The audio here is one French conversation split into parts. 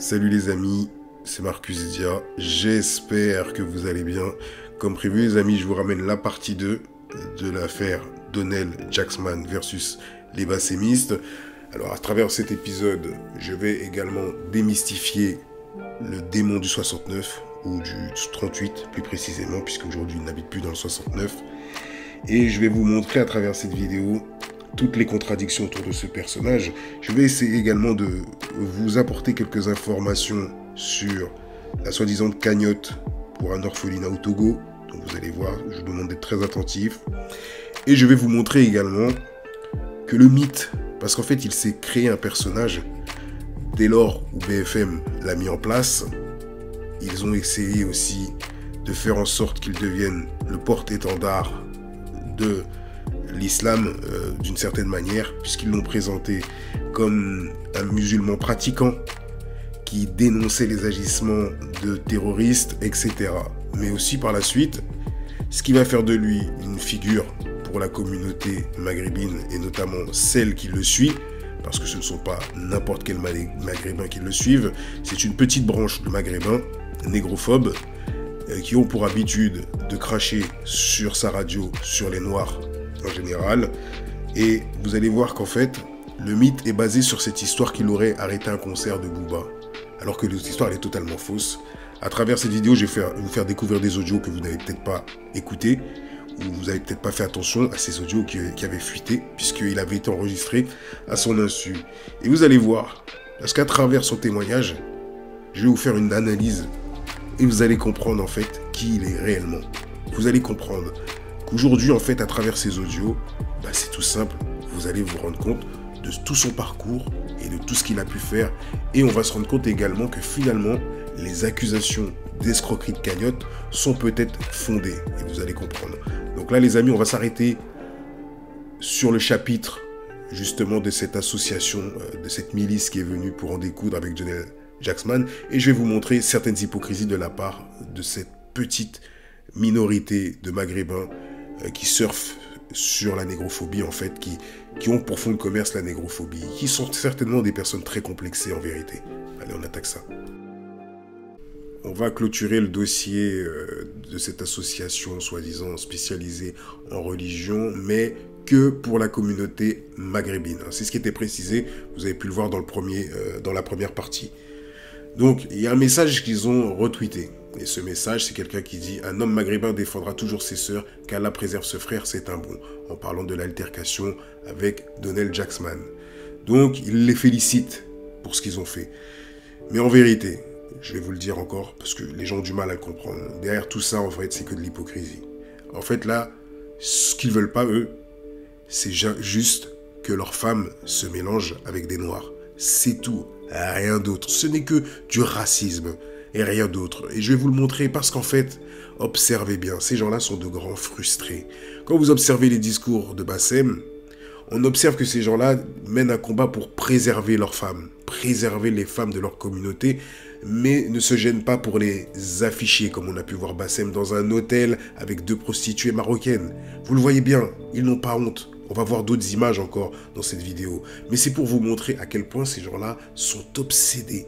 Salut les amis, c'est Marcus Dia, j'espère que vous allez bien. Comme prévu les amis, je vous ramène la partie 2 de l'affaire Donnell Jacksman versus les bassémistes. Alors à travers cet épisode, je vais également démystifier le démon du 69, ou du 38 plus précisément, puisqu'aujourd'hui il n'habite plus dans le 69. Et je vais vous montrer à travers cette vidéo toutes les contradictions autour de ce personnage. Je vais essayer également de vous apporter quelques informations sur la soi-disant cagnotte pour un orphelinat au Togo. Donc vous allez voir, je vous demande d'être très attentif. Et je vais vous montrer également que le mythe, parce qu'en fait il s'est créé un personnage dès lors où BFM l'a mis en place. Ils ont essayé aussi de faire en sorte qu'il devienne le porte-étendard de l'islam d'une certaine manière, puisqu'ils l'ont présenté comme un musulman pratiquant qui dénonçait les agissements de terroristes, etc. Mais aussi par la suite, ce qui va faire de lui une figure pour la communauté maghrébine et notamment celle qui le suit, parce que ce ne sont pas n'importe quel maghrébin qui le suivent, c'est une petite branche de maghrébins négrophobes qui ont pour habitude de cracher sur sa radio, sur les noirs en général. Et vous allez voir qu'en fait, le mythe est basé sur cette histoire qu'il aurait arrêté un concert de Booba. Alors que cette histoire elle est totalement fausse. À travers cette vidéo, je vais vous faire découvrir des audios que vous n'avez peut-être pas écoutés, ou vous n'avez peut-être pas fait attention à ces audios qui avaient fuité, puisqu'il avait été enregistré à son insu. Et vous allez voir, parce qu'à travers son témoignage, je vais vous faire une analyse et vous allez comprendre en fait qui il est réellement. Vous allez comprendre qu'aujourd'hui en fait à travers ces audios, c'est tout simple, vous allez vous rendre compte de tout son parcours et de tout ce qu'il a pu faire, et on va se rendre compte également que finalement les accusations d'escroquerie de cagnotte sont peut-être fondées, et vous allez comprendre. Donc là les amis, on va s'arrêter sur le chapitre justement de cette association, de cette milice qui est venue pour en découdre avec Donnell Jacksman, et je vais vous montrer certaines hypocrisies de la part de cette petite minorité de maghrébins qui surfent sur la négrophobie en fait, qui ont pour fond de commerce la négrophobie, qui sont certainement des personnes très complexées en vérité. Allez, on attaque ça. On va clôturer le dossier de cette association soi-disant spécialisée en religion, mais que pour la communauté maghrébine. C'est ce qui était précisé, vous avez pu le voir dans la première partie. Donc, il y a un message qu'ils ont retweeté. Et ce message, c'est quelqu'un qui dit « Un homme maghrébin défendra toujours ses sœurs, qu'Allah préserve ce frère, c'est un bon », en parlant de l'altercation avec Donnell Jacksman. Donc, il les félicite pour ce qu'ils ont fait. Mais en vérité, je vais vous le dire encore, parce que les gens ont du mal à le comprendre, derrière tout ça, en fait, c'est que de l'hypocrisie. En fait, là, ce qu'ils veulent pas, eux, c'est juste que leurs femmes se mélangent avec des noirs. C'est tout, rien d'autre. Ce n'est que du racisme et rien d'autre. Et je vais vous le montrer parce qu'en fait, observez bien, ces gens-là sont de grands frustrés. Quand vous observez les discours de Bassem, on observe que ces gens-là mènent un combat pour préserver leurs femmes, préserver les femmes de leur communauté, mais ne se gênent pas pour les afficher, comme on a pu voir Bassem dans un hôtel avec 2 prostituées marocaines. Vous le voyez bien, ils n'ont pas honte. On va voir d'autres images encore dans cette vidéo. Mais c'est pour vous montrer à quel point ces gens-là sont obsédés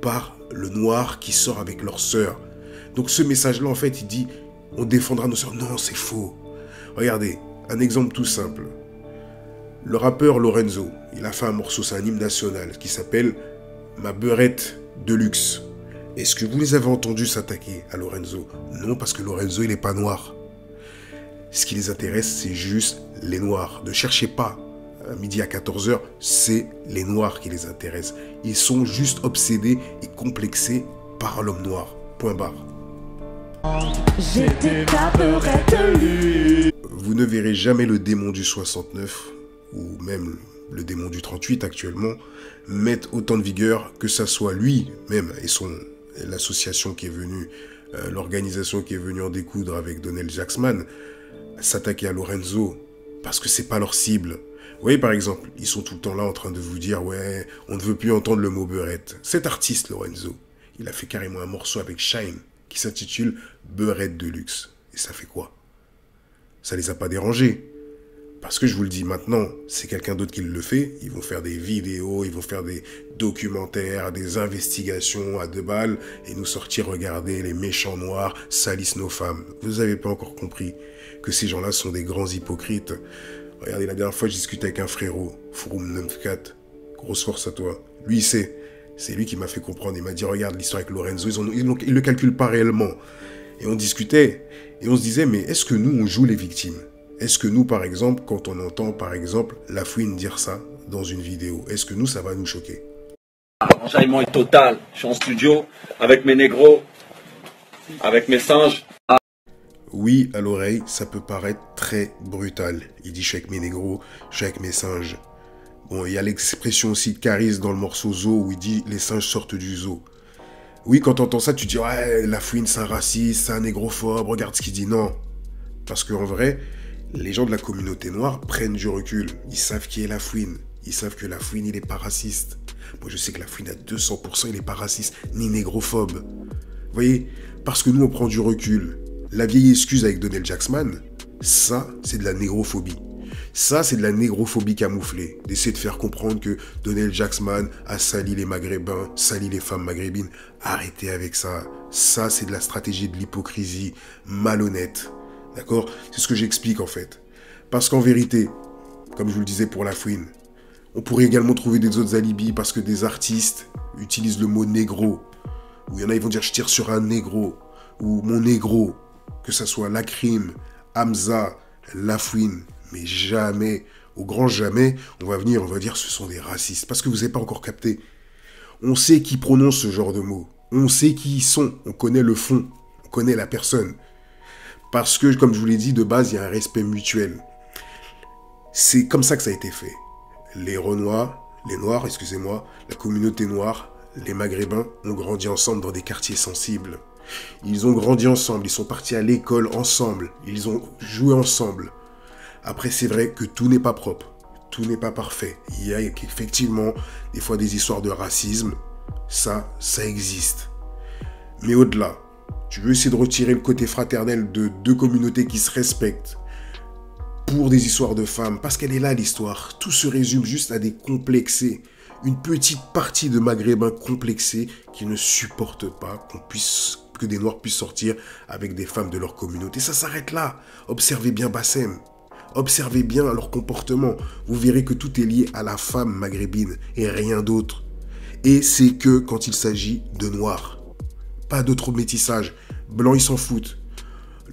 par le noir qui sort avec leur sœur. Donc ce message-là, en fait, il dit « On défendra nos sœurs ». Non, c'est faux. Regardez, un exemple tout simple. Le rappeur Lorenzo, il a fait un morceau, c'est un hymne national, qui s'appelle « Ma beurette de luxe ». Est-ce que vous les avez entendus s'attaquer à Lorenzo? Non, parce que Lorenzo, il n'est pas noir. Ce qui les intéresse, c'est juste les noirs. Ne cherchez pas. À midi à 14h, c'est les noirs qui les intéressent. Ils sont juste obsédés et complexés par l'homme noir. Point barre. J'étais ta beurette de luxe. Vous ne verrez jamais le démon du 69, ou même le démon du 38 actuellement, mettre autant de vigueur que ça soit lui-même et l'association qui est venue, l'organisation qui est venue en découdre avec Donnell Jacksman, s'attaquer à Lorenzo, parce que c'est pas leur cible. Vous voyez par exemple, ils sont tout le temps là en train de vous dire « Ouais, on ne veut plus entendre le mot beurette ». Cet artiste, Lorenzo, il a fait carrément un morceau avec Shine qui s'intitule « Beurette de luxe ». Et ça fait quoi? Ça les a pas dérangés. Parce que je vous le dis maintenant, c'est quelqu'un d'autre qui le fait. Ils vont faire des vidéos, ils vont faire des documentaires, des investigations à 2 balles et nous sortir, regardez, les méchants noirs salissent nos femmes. Vous n'avez pas encore compris que ces gens-là sont des grands hypocrites. Regardez, la dernière fois, je discutais avec un frérot, Froum 94. Grosse force à toi. Lui, il sait. C'est lui qui m'a fait comprendre. Il m'a dit, regarde l'histoire avec Lorenzo, ils le calculent pas réellement. Et on discutait, et on se disait, mais est-ce que nous, on joue les victimes? Est-ce que nous, par exemple, quand on entend, par exemple, Lafouine dire ça dans une vidéo, est-ce que nous, ça va nous choquer? L'enjaillement est total. Je suis en studio avec mes négros, avec mes singes. Oui, à l'oreille, ça peut paraître très brutal. Il dit, je suis avec mes négros, je suis avec mes singes. Bon, il y a l'expression aussi de Caris dans le morceau Zoo où il dit, les singes sortent du zoo. Oui, quand t'entends ça, tu dis, ouais, Lafouine, c'est un raciste, c'est un négrophobe, regarde ce qu'il dit. Non. Parce qu'en vrai, les gens de la communauté noire prennent du recul. Ils savent qui est Lafouine. Ils savent que Lafouine, il n'est pas raciste. Moi, je sais que Lafouine, à 200%, il n'est pas raciste, ni négrophobe. Vous voyez? Parce que nous, on prend du recul. La vieille excuse avec Donald Jacksman, ça, c'est de la négrophobie. Ça, c'est de la négrophobie camouflée. D'essayer de faire comprendre que Donald Jacksman a sali les Maghrébins, sali les femmes maghrébines. Arrêtez avec ça. Ça, c'est de la stratégie de l'hypocrisie malhonnête. D'accord? C'est ce que j'explique en fait. Parce qu'en vérité, comme je vous le disais pour Lafouine, on pourrait également trouver des autres alibis parce que des artistes utilisent le mot négro. Ou il y en a, ils vont dire je tire sur un négro. Ou mon négro. Que ça soit Lacrim, Hamza, Lafouine. Mais jamais, au grand jamais, on va venir, on va dire ce sont des racistes. Parce que vous n'avez pas encore capté. On sait qui prononce ce genre de mots. On sait qui ils sont. On connaît le fond. On connaît la personne. Parce que, comme je vous l'ai dit, de base, il y a un respect mutuel. C'est comme ça que ça a été fait. Les Noirs, excusez-moi, la communauté noire, les Maghrébins ont grandi ensemble dans des quartiers sensibles. Ils ont grandi ensemble, ils sont partis à l'école ensemble, ils ont joué ensemble. Après, c'est vrai que tout n'est pas propre, tout n'est pas parfait. Il y a effectivement des fois des histoires de racisme, ça existe. Mais au-delà, tu veux essayer de retirer le côté fraternel de 2 communautés qui se respectent pour des histoires de femmes, parce qu'elle est là l'histoire. Tout se résume juste à des complexés. Une petite partie de Maghrébins complexés qui ne supportent pas que des Noirs puissent sortir avec des femmes de leur communauté. Ça s'arrête là. Observez bien Bassem. Observez bien leur comportement. Vous verrez que tout est lié à la femme maghrébine et rien d'autre. Et c'est que quand il s'agit de Noirs. Pas d'autres métissages. Blancs, ils s'en foutent.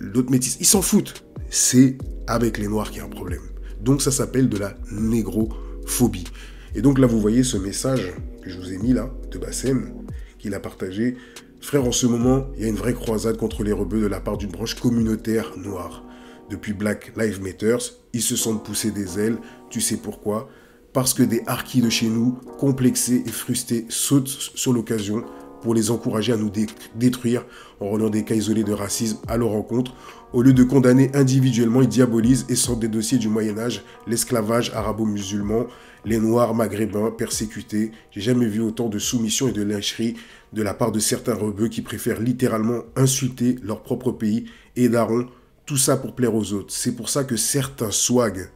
D'autres métis, ils s'en foutent. C'est avec les Noirs qu'il y a un problème. Donc ça s'appelle de la négrophobie. Et donc là, vous voyez ce message que je vous ai mis là, de Bassem, qu'il a partagé. Frère, en ce moment, il y a une vraie croisade contre les rebeux de la part d'une branche communautaire noire. Depuis Black Lives Matter, ils se sentent poussés des ailes. Tu sais pourquoi? Parce que des harkis de chez nous, complexés et frustrés, sautent sur l'occasion pour les encourager à nous détruire en relayant des cas isolés de racisme à leur rencontre. Au lieu de condamner individuellement, ils diabolisent et sortent des dossiers du Moyen-Âge, l'esclavage arabo-musulman, les Noirs maghrébins persécutés. J'ai jamais vu autant de soumission et de lâcherie de la part de certains rebeux qui préfèrent littéralement insulter leur propre pays et darons, tout ça pour plaire aux autres. C'est pour ça que certains swags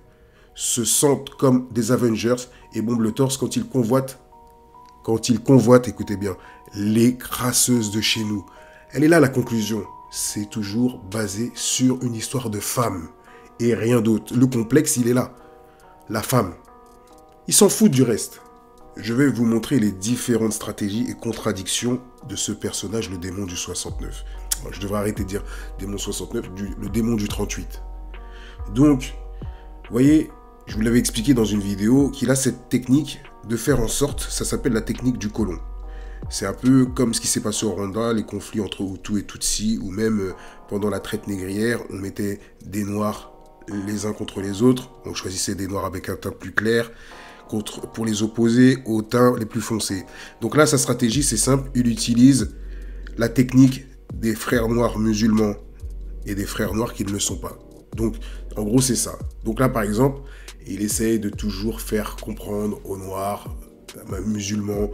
se sentent comme des Avengers et bombent le torse quand ils convoitent, écoutez bien, les crasseuses de chez nous. Elle est là la conclusion. C'est toujours basé sur une histoire de femme et rien d'autre. Le complexe, il est là. La femme. Ils s'en foutent du reste. Je vais vous montrer les différentes stratégies et contradictions de ce personnage, le démon du 69. Je devrais arrêter de dire démon 69, le démon du 38. Donc, vous voyez, je vous l'avais expliqué dans une vidéo qu'il a cette technique de faire en sorte, ça s'appelle la technique du colon. C'est un peu comme ce qui s'est passé au Rwanda, les conflits entre Hutus et Tutsis, ou même pendant la traite négrière, on mettait des Noirs les uns contre les autres, on choisissait des Noirs avec un teint plus clair, pour les opposer aux teints les plus foncés. Donc là, sa stratégie, c'est simple, il utilise la technique des frères noirs musulmans et des frères noirs qui ne le sont pas. Donc, en gros, c'est ça. Donc là, par exemple, il essaye de toujours faire comprendre aux Noirs musulman,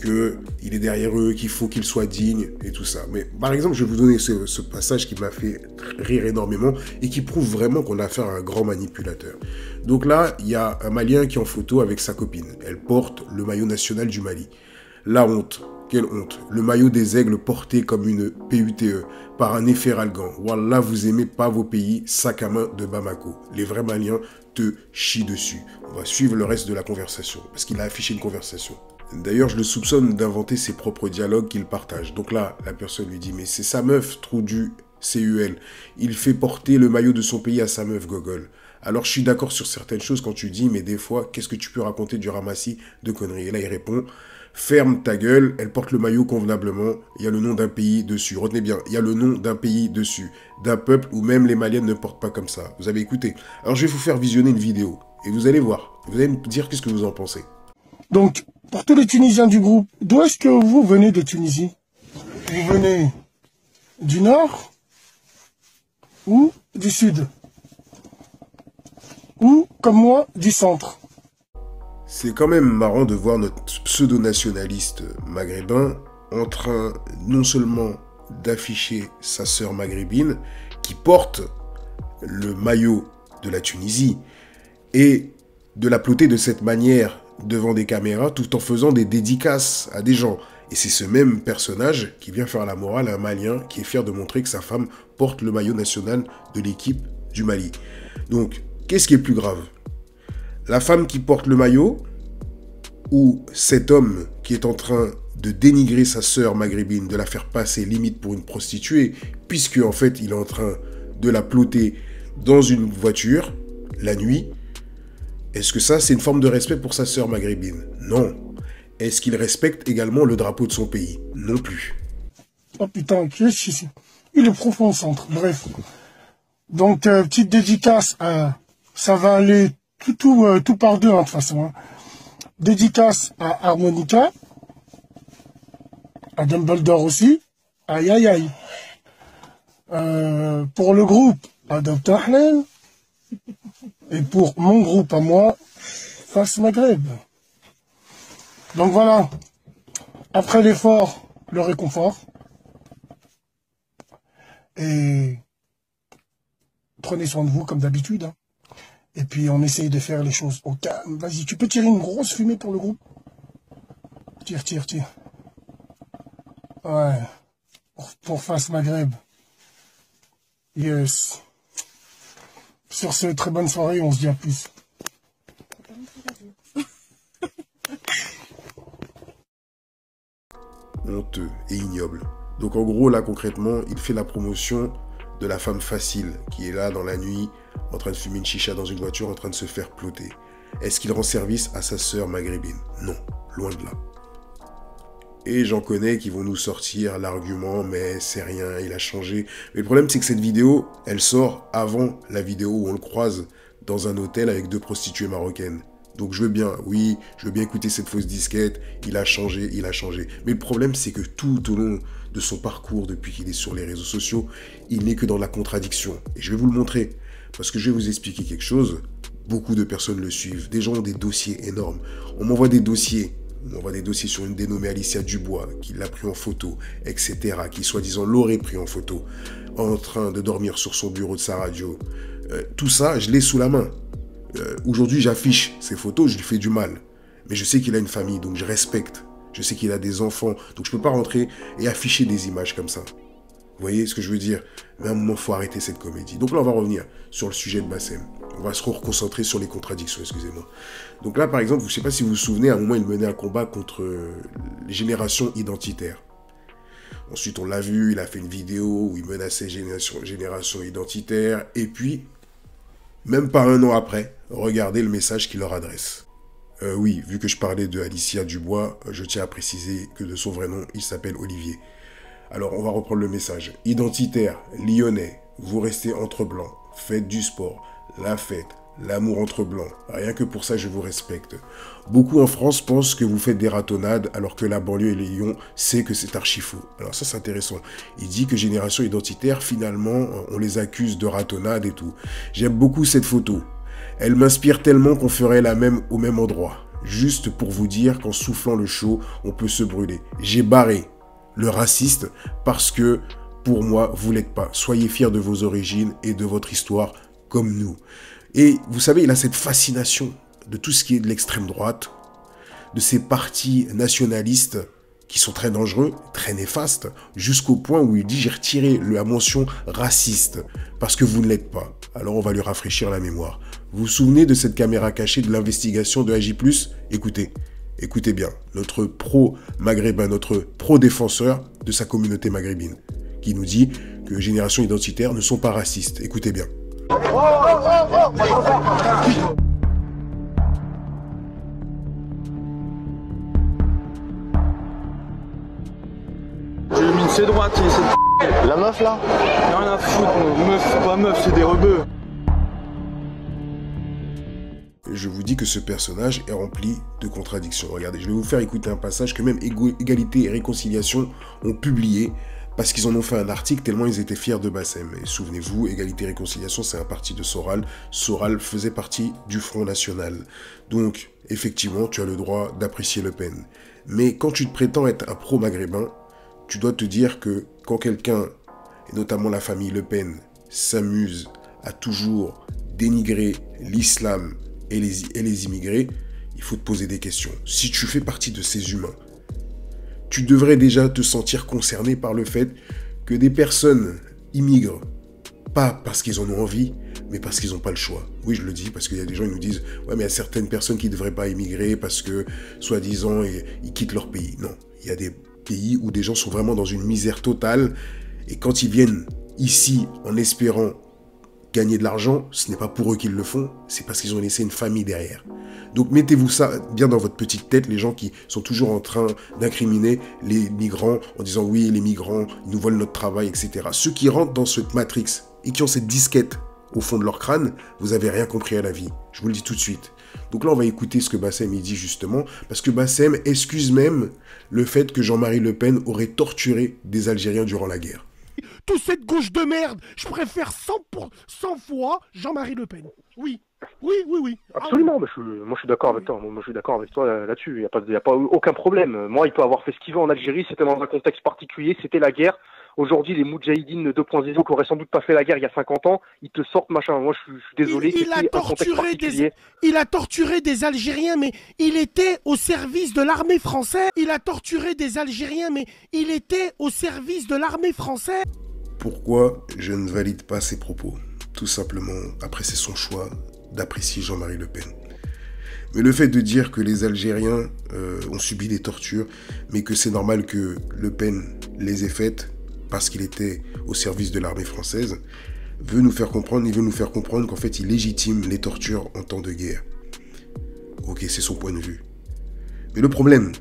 qu'il est derrière eux, qu'il faut qu'ils soient dignes et tout ça. Mais par exemple, je vais vous donner ce passage qui m'a fait rire énormément et qui prouve vraiment qu'on a affaire à un grand manipulateur. Donc là, il y a un Malien qui est en photo avec sa copine. Elle porte le maillot national du Mali. La honte. Quelle honte. Le maillot des aigles porté comme une PUTE par un Efferalgan. Wallah, vous aimez pas vos pays, sac à main de Bamako. Les vrais Maliens te chient dessus. On va suivre le reste de la conversation parce qu'il a affiché une conversation. D'ailleurs, je le soupçonne d'inventer ses propres dialogues qu'il partage. Donc là, la personne lui dit, mais c'est sa meuf, trou du CUL. Il fait porter le maillot de son pays à sa meuf, gogol. Alors, je suis d'accord sur certaines choses quand tu dis, mais des fois, qu'est-ce que tu peux raconter du ramassis de conneries? Et là, il répond, ferme ta gueule, elle porte le maillot convenablement, il y a le nom d'un pays dessus. Retenez bien, il y a le nom d'un pays dessus, d'un peuple où même les Maliennes ne portent pas comme ça. Vous avez écouté? Alors, je vais vous faire visionner une vidéo et vous allez voir. Vous allez me dire qu'est-ce que vous en pensez. Donc, pour tous les Tunisiens du groupe, d'où est-ce que vous venez de Tunisie? Vous venez du nord ou du sud? Ou, comme moi, du centre? C'est quand même marrant de voir notre pseudo-nationaliste maghrébin en train non seulement d'afficher sa sœur maghrébine qui porte le maillot de la Tunisie et de la ploter de cette manière devant des caméras tout en faisant des dédicaces à des gens. Et c'est ce même personnage qui vient faire la morale à un Malien qui est fier de montrer que sa femme porte le maillot national de l'équipe du Mali. Donc, qu'est-ce qui est plus grave? La femme qui porte le maillot ou cet homme qui est en train de dénigrer sa sœur maghrébine, de la faire passer limite pour une prostituée, puisque en fait il est en train de la ploter dans une voiture la nuit? Est-ce que ça, c'est une forme de respect pour sa sœur maghrébine? Non. Est-ce qu'il respecte également le drapeau de son pays? Non plus. Oh putain, il est profond au centre, bref. Donc, petite dédicace, ça va aller tout par deux, hein, de toute façon. Hein. Dédicace à Harmonica, à Dumbledore aussi, aïe aïe aïe. Pour le groupe, à Dr. Ahlel. Et pour mon groupe à moi, Face Maghreb. Donc voilà, après l'effort, le réconfort. Et prenez soin de vous comme d'habitude. Hein. Et puis on essaye de faire les choses au calme. Vas-y, tu peux tirer une grosse fumée pour le groupe? Tire. Ouais, pour Face Maghreb. Yes. Sur ce, très bonne soirée, on se dit à plus. Honteux et ignoble. Donc en gros, là concrètement, il fait la promotion de la femme facile qui est là dans la nuit, en train de fumer une chicha dans une voiture, en train de se faire ploter. Est-ce qu'il rend service à sa sœur maghrébine? Non, loin de là. Et j'en connais qui vont nous sortir l'argument, mais c'est rien, il a changé. Mais le problème, c'est que cette vidéo, elle sort avant la vidéo où on le croise dans un hôtel avec 2 prostituées marocaines. Donc je veux bien, oui, je veux bien écouter cette fausse disquette, il a changé. Mais le problème, c'est que tout au long de son parcours, depuis qu'il est sur les réseaux sociaux, il n'est que dans la contradiction. Et je vais vous le montrer, parce que je vais vous expliquer quelque chose. Beaucoup de personnes le suivent, des gens ont des dossiers énormes. On m'envoie des dossiers. On voit des dossiers sur une dénommée Alicia Dubois, qui l'a pris en photo, etc., qui soi-disant l'aurait pris en photo, en train de dormir sur son bureau de sa radio. Tout ça, je l'ai sous la main. Aujourd'hui, j'affiche ces photos, je lui fais du mal. Mais je sais qu'il a une famille, donc je respecte. Je sais qu'il a des enfants, donc je ne peux pas rentrer et afficher des images comme ça. Vous voyez ce que je veux dire? Mais à un moment, il faut arrêter cette comédie. Donc là, on va revenir sur le sujet de Bassem. On va se reconcentrer sur les contradictions, excusez-moi. Donc là, par exemple, je ne sais pas si vous vous souvenez, à un moment, il menait un combat contre les générations identitaires. Ensuite, on l'a vu, il a fait une vidéo où il menaçait génération identitaire. Et puis, même pas un an après, regardez le message qu'il leur adresse. Oui, vu que je parlais de Alicia Dubois, je tiens à préciser que de son vrai nom, il s'appelle Olivier. Alors, on va reprendre le message. Identitaire, lyonnais, vous restez entre blancs, faites du sport, la fête, l'amour entre blancs. Rien que pour ça, je vous respecte. Beaucoup en France pensent que vous faites des ratonnades, alors que la banlieue et les Lyons sait que c'est archi faux. Alors ça, c'est intéressant. Il dit que génération identitaire, finalement, on les accuse de ratonnades et tout. J'aime beaucoup cette photo. Elle m'inspire tellement qu'on ferait la même au même endroit. juste pour vous dire qu'en soufflant le chaud, on peut se brûler. J'ai barré le raciste parce que, pour moi, vous l'êtes pas. Soyez fiers de vos origines et de votre histoire comme nous. Et vous savez, il a cette fascination de tout ce qui est de l'extrême droite, de ces partis nationalistes qui sont très dangereux, très néfastes, jusqu'au point où il dit « j'ai retiré la mention raciste parce que vous ne l'êtes pas ». Alors on va lui rafraîchir la mémoire. Vous vous souvenez de cette caméra cachée de l'investigation de AJ+? Écoutez, écoutez bien, notre pro-maghrébin, notre pro-défenseur de sa communauté maghrébine, qui nous dit que les générations identitaires ne sont pas racistes. Écoutez bien. J'ai mis une droite, c'est La meuf là? rien à foutre, meuf, pas meuf, c'est des rebeux. Je vous dis que ce personnage est rempli de contradictions. Regardez, je vais vous faire écouter un passage que même Égalité et Réconciliation ont publié parce qu'ils en ont fait un article tellement ils étaient fiers de Bassem. Et souvenez-vous, Égalité et Réconciliation, c'est un parti de Soral. Soral faisait partie du Front National. Donc, effectivement, tu as le droit d'apprécier Le Pen. Mais quand tu te prétends être un pro-maghrébin, tu dois te dire que quand quelqu'un, et notamment la famille Le Pen, s'amuse à toujours dénigrer l'islam et les immigrés, il faut te poser des questions. Si tu fais partie de ces humains, tu devrais déjà te sentir concerné par le fait que des personnes immigrent, pas parce qu'ils en ont envie, mais parce qu'ils n'ont pas le choix. Oui, je le dis, parce qu'il y a des gens qui nous disent « Ouais, mais il y a certaines personnes qui ne devraient pas immigrer parce que, soi-disant, ils quittent leur pays. » Non, il y a des pays où des gens sont vraiment dans une misère totale, et quand ils viennent ici en espérant gagner de l'argent, ce n'est pas pour eux qu'ils le font, c'est parce qu'ils ont laissé une famille derrière. Donc mettez-vous ça bien dans votre petite tête, les gens qui sont toujours en train d'incriminer les migrants en disant oui, les migrants, ils nous volent notre travail, etc. Ceux qui rentrent dans cette matrix et qui ont cette disquette au fond de leur crâne, vous n'avez rien compris à la vie. Je vous le dis tout de suite. Donc là, on va écouter ce que Bassem il dit justement, parce que Bassem excuse même le fait que Jean-Marie Le Pen aurait torturé des Algériens durant la guerre. Toute cette gauche de merde, je préfère 100 fois Jean-Marie Le Pen. Oui. Absolument, moi je suis d'accord avec toi. Moi je suis d'accord avec toi là-dessus. Il n'y a pas aucun problème. Moi, il peut avoir fait ce qu'il veut en Algérie. C'était dans un contexte particulier. C'était la guerre. Aujourd'hui, les Moudjahidines 2.0 qui n'auraient sans doute pas fait la guerre il y a 50 ans, ils te sortent machin. Moi, je suis désolé. Il a torturé des Algériens, mais il était au service de l'armée française. Il a torturé des Algériens, mais il était au service de l'armée française. Pourquoi je ne valide pas ses propos? Tout simplement, après c'est son choix d'apprécier Jean-Marie Le Pen. Mais le fait de dire que les Algériens ont subi des tortures, mais que c'est normal que Le Pen les ait faites parce qu'il était au service de l'armée française, il veut nous faire comprendre qu'en fait il légitime les tortures en temps de guerre. Ok, c'est son point de vue. Mais le problème,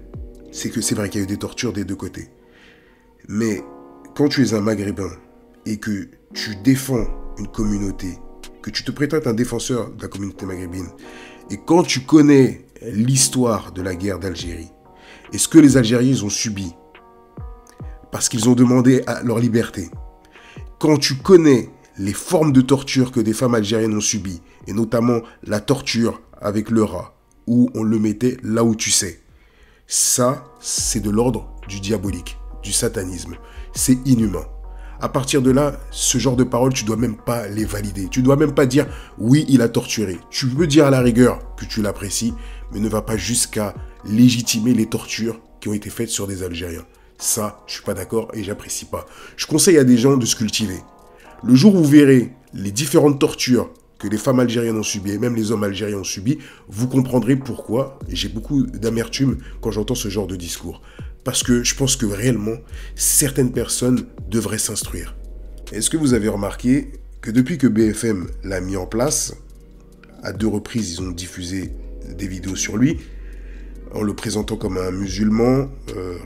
c'est que c'est vrai qu'il y a eu des tortures des deux côtés. Mais quand tu es un Maghrébin et que tu défends une communauté, que tu te prétends être un défenseur de la communauté maghrébine, et quand tu connais l'histoire de la guerre d'Algérie, et ce que les Algériens ont subi, parce qu'ils ont demandé à leur liberté, quand tu connais les formes de torture que des femmes algériennes ont subies, et notamment la torture avec le rat, où on le mettait là où tu sais, ça, c'est de l'ordre du diabolique, du satanisme. C'est inhumain. À partir de là, ce genre de paroles, tu dois même pas les valider. Tu dois même pas dire « oui, il a torturé ». Tu peux dire à la rigueur que tu l'apprécies, mais ne va pas jusqu'à légitimer les tortures qui ont été faites sur des Algériens. Ça, je suis pas d'accord et j'apprécie pas. Je conseille à des gens de se cultiver. Le jour où vous verrez les différentes tortures que les femmes algériennes ont subies et même les hommes algériens ont subies, vous comprendrez pourquoi j'ai beaucoup d'amertume quand j'entends ce genre de discours. Parce que je pense que réellement, certaines personnes devraient s'instruire. Est-ce que vous avez remarqué que depuis que BFM l'a mis en place, à 2 reprises, ils ont diffusé des vidéos sur lui, en le présentant comme un musulman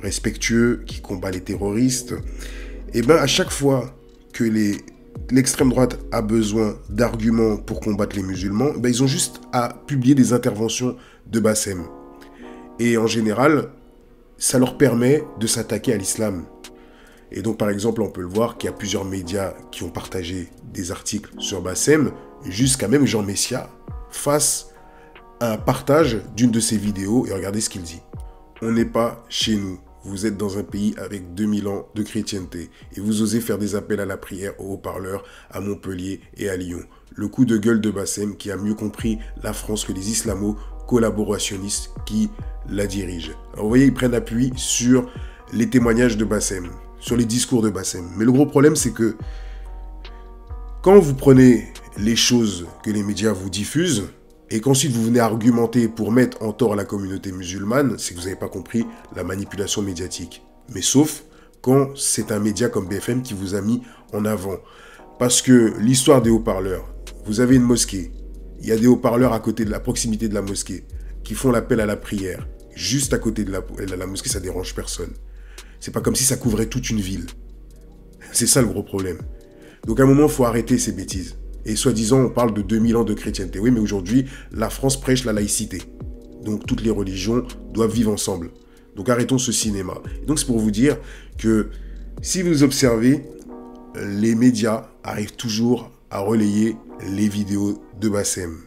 respectueux qui combat les terroristes, et bien à chaque fois que l'extrême droite a besoin d'arguments pour combattre les musulmans, ben ils ont juste à publier des interventions de Bassem. Et en général, ça leur permet de s'attaquer à l'islam. Et donc, par exemple, on peut le voir qu'il y a plusieurs médias qui ont partagé des articles sur Bassem, jusqu'à même Jean Messia, face un partage d'une de ses vidéos et regardez ce qu'il dit. On n'est pas chez nous. Vous êtes dans un pays avec 2000 ans de chrétienté et vous osez faire des appels à la prière aux haut-parleurs à Montpellier et à Lyon. Le coup de gueule de Bassem qui a mieux compris la France que les islamo-collaborationnistes qui la dirigent. Alors vous voyez, ils prennent appui sur les témoignages de Bassem, sur les discours de Bassem. Mais le gros problème, c'est que quand vous prenez les choses que les médias vous diffusent et qu'ensuite vous venez argumenter pour mettre en tort la communauté musulmane, c'est que vous n'avez pas compris la manipulation médiatique. Mais sauf quand c'est un média comme BFM qui vous a mis en avant. Parce que l'histoire des haut-parleurs, vous avez une mosquée, il y a des haut-parleurs à côté de la proximité de la mosquée qui font l'appel à la prière. Juste à côté de la mosquée, ça dérange personne. C'est pas comme si ça couvrait toute une ville. C'est ça le gros problème. Donc à un moment, il faut arrêter ces bêtises. Et soi-disant, on parle de 2000 ans de chrétienté. Oui, mais aujourd'hui, la France prêche la laïcité. Donc toutes les religions doivent vivre ensemble. Donc arrêtons ce cinéma. Et donc c'est pour vous dire que si vous observez, les médias arrivent toujours à relayer les vidéos de Bassem.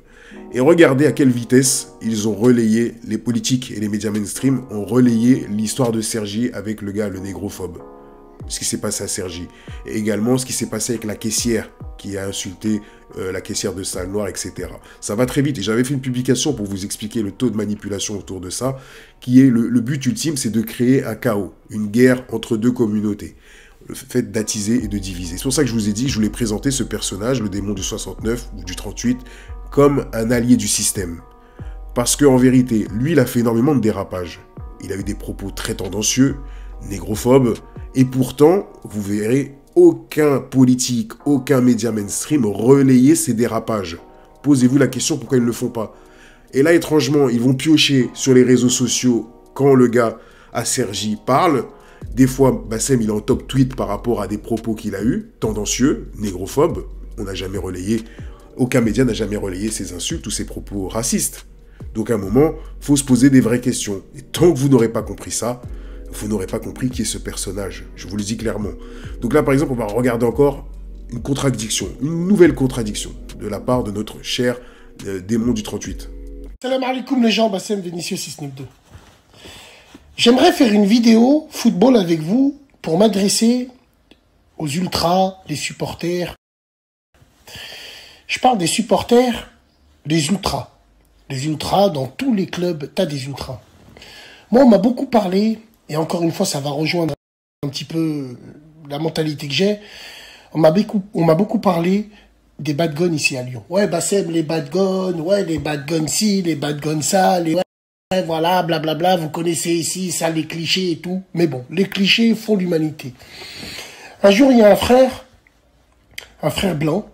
Et regardez à quelle vitesse ils ont relayé, les politiques et les médias mainstream ont relayé l'histoire de Sergi avec le gars, le négrophobe. Ce qui s'est passé à Sergi. Et également ce qui s'est passé avec la caissière qui a insulté la caissière de Salle Noire, etc. Ça va très vite. Et j'avais fait une publication pour vous expliquer le taux de manipulation autour de ça, qui est le but ultime, c'est de créer un chaos, une guerre entre deux communautés. Le fait d'attiser et de diviser. C'est pour ça que je vous ai dit, je voulais présenter ce personnage, le démon du 69 ou du 38, comme un allié du système. Parce qu'en vérité, lui, il a fait énormément de dérapages. Il a eu des propos très tendancieux, négrophobes, et pourtant, vous verrez aucun politique, aucun média mainstream relayer ces dérapages. Posez-vous la question pourquoi ils ne le font pas. Et là, étrangement, ils vont piocher sur les réseaux sociaux quand le gars à Sergi parle. Des fois, Bassem, il est en top tweet par rapport à des propos qu'il a eus, tendancieux, négrophobes. On n'a jamais relayé, aucun média n'a jamais relayé ces insultes ou ces propos racistes. Donc à un moment, il faut se poser des vraies questions. Et tant que vous n'aurez pas compris ça, vous n'aurez pas compris qui est ce personnage. Je vous le dis clairement. Donc là, par exemple, on va regarder encore une contradiction, une nouvelle contradiction de la part de notre cher démon du 38. Salam alaikum les gens, Bassem Vénitieux 692. J'aimerais faire une vidéo football avec vous pour m'adresser aux ultras, les supporters. Je parle des supporters, des ultras. Les ultras, dans tous les clubs, t'as des ultras. Moi, on m'a beaucoup parlé, et encore une fois, ça va rejoindre un petit peu la mentalité que j'ai. On m'a beaucoup parlé des bad guns ici à Lyon. Ouais, Bassem, les bad guns, ouais, les bad guns ci, les bad guns ça, les... Ouais, voilà, blablabla, vous connaissez ici, ça, les clichés et tout. Mais bon, les clichés font l'humanité. Un jour, il y a un frère blanc.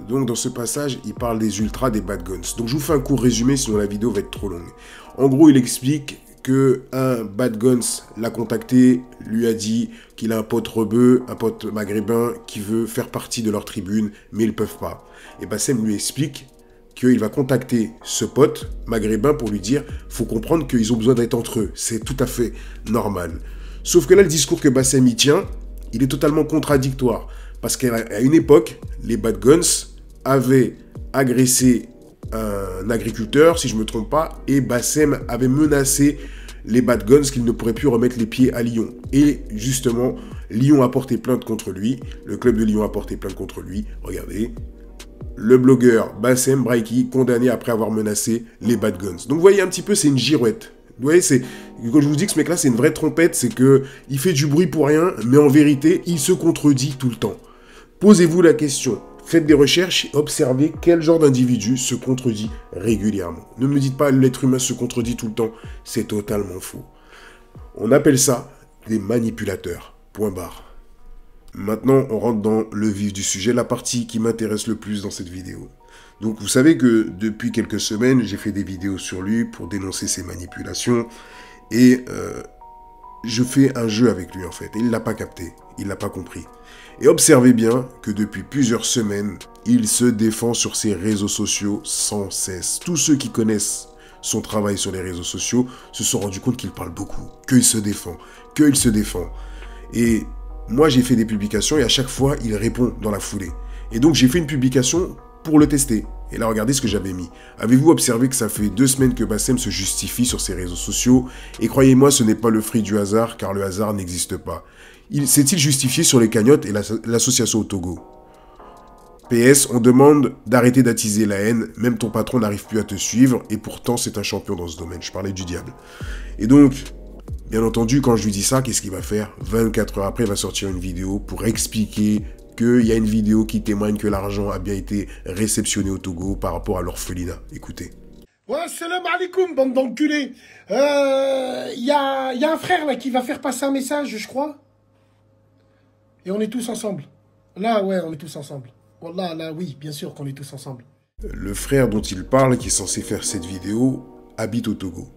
Donc dans ce passage, il parle des ultras, des bad guns. Donc je vous fais un court résumé, sinon la vidéo va être trop longue. En gros, il explique que un bad guns l'a contacté, lui a dit qu'il a un pote rebeu, un pote maghrébin qui veut faire partie de leur tribune, mais ils ne peuvent pas. Et Bassem lui explique qu'il va contacter ce pote maghrébin pour lui dire « faut comprendre qu'ils ont besoin d'être entre eux, c'est tout à fait normal ». Sauf que là, le discours que Bassem y tient, il est totalement contradictoire. Parce qu'à une époque, les bad guns avaient agressé un agriculteur, si je ne me trompe pas, et Bassem avait menacé les bad guns qu'il ne pourrait plus remettre les pieds à Lyon. Et justement, Lyon a porté plainte contre lui, le club de Lyon a porté plainte contre lui, regardez, le blogueur Bassem Braiki, condamné après avoir menacé les bad guns. Donc vous voyez un petit peu, c'est une girouette. Vous voyez, quand je vous dis que ce mec-là, c'est une vraie trompette, c'est qu'il fait du bruit pour rien, mais en vérité, il se contredit tout le temps. Posez-vous la question, faites des recherches et observez quel genre d'individu se contredit régulièrement. Ne me dites pas l'être humain se contredit tout le temps, c'est totalement faux. On appelle ça des manipulateurs, point barre. Maintenant, on rentre dans le vif du sujet, la partie qui m'intéresse le plus dans cette vidéo. Donc vous savez que depuis quelques semaines, j'ai fait des vidéos sur lui pour dénoncer ses manipulations et je fais un jeu avec lui en fait. Et il ne l'a pas capté, il ne l'a pas compris. Et observez bien que depuis plusieurs semaines, il se défend sur ses réseaux sociaux sans cesse. Tous ceux qui connaissent son travail sur les réseaux sociaux se sont rendus compte qu'il parle beaucoup, qu'il se défend, Et moi j'ai fait des publications et à chaque fois il répond dans la foulée. Et donc j'ai fait une publication pour le tester. Et là, regardez ce que j'avais mis. Avez-vous observé que ça fait 2 semaines que Bassem se justifie sur ses réseaux sociaux? Et croyez-moi, ce n'est pas le fruit du hasard, car le hasard n'existe pas. S'est-il justifié sur les cagnottes et l'association au Togo? PS, on demande d'arrêter d'attiser la haine, même ton patron n'arrive plus à te suivre, et pourtant c'est un champion dans ce domaine. Je parlais du diable. Et donc, bien entendu, quand je lui dis ça, qu'est-ce qu'il va faire? 24 heures après, il va sortir une vidéo pour expliquer qu'il y a une vidéo qui témoigne que l'argent a bien été réceptionné au Togo par rapport à l'orphelinat. Écoutez. Ouais, salam alaikum, bande d'enculés. Y a un frère là qui va faire passer un message, je crois. Et on est tous ensemble. Là, ouais, on est tous ensemble. Wallah, là, oui, bien sûr qu'on est tous ensemble. Le frère dont il parle, qui est censé faire cette vidéo, habite au Togo.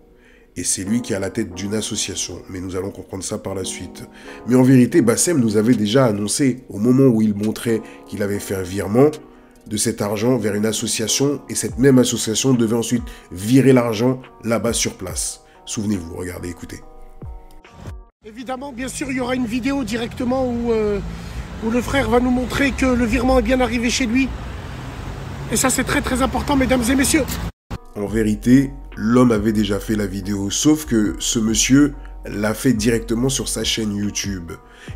Et c'est lui qui est à la tête d'une association. Mais nous allons comprendre ça par la suite. Mais en vérité, Bassem nous avait déjà annoncé, au moment où il montrait qu'il avait fait un virement de cet argent vers une association, et cette même association devait ensuite virer l'argent là-bas sur place. Souvenez-vous, regardez, écoutez. Évidemment, bien sûr, il y aura une vidéo directement où le frère va nous montrer que le virement est bien arrivé chez lui. Et ça, c'est très très important, mesdames et messieurs. En vérité, l'homme avait déjà fait la vidéo, sauf que ce monsieur l'a fait directement sur sa chaîne YouTube.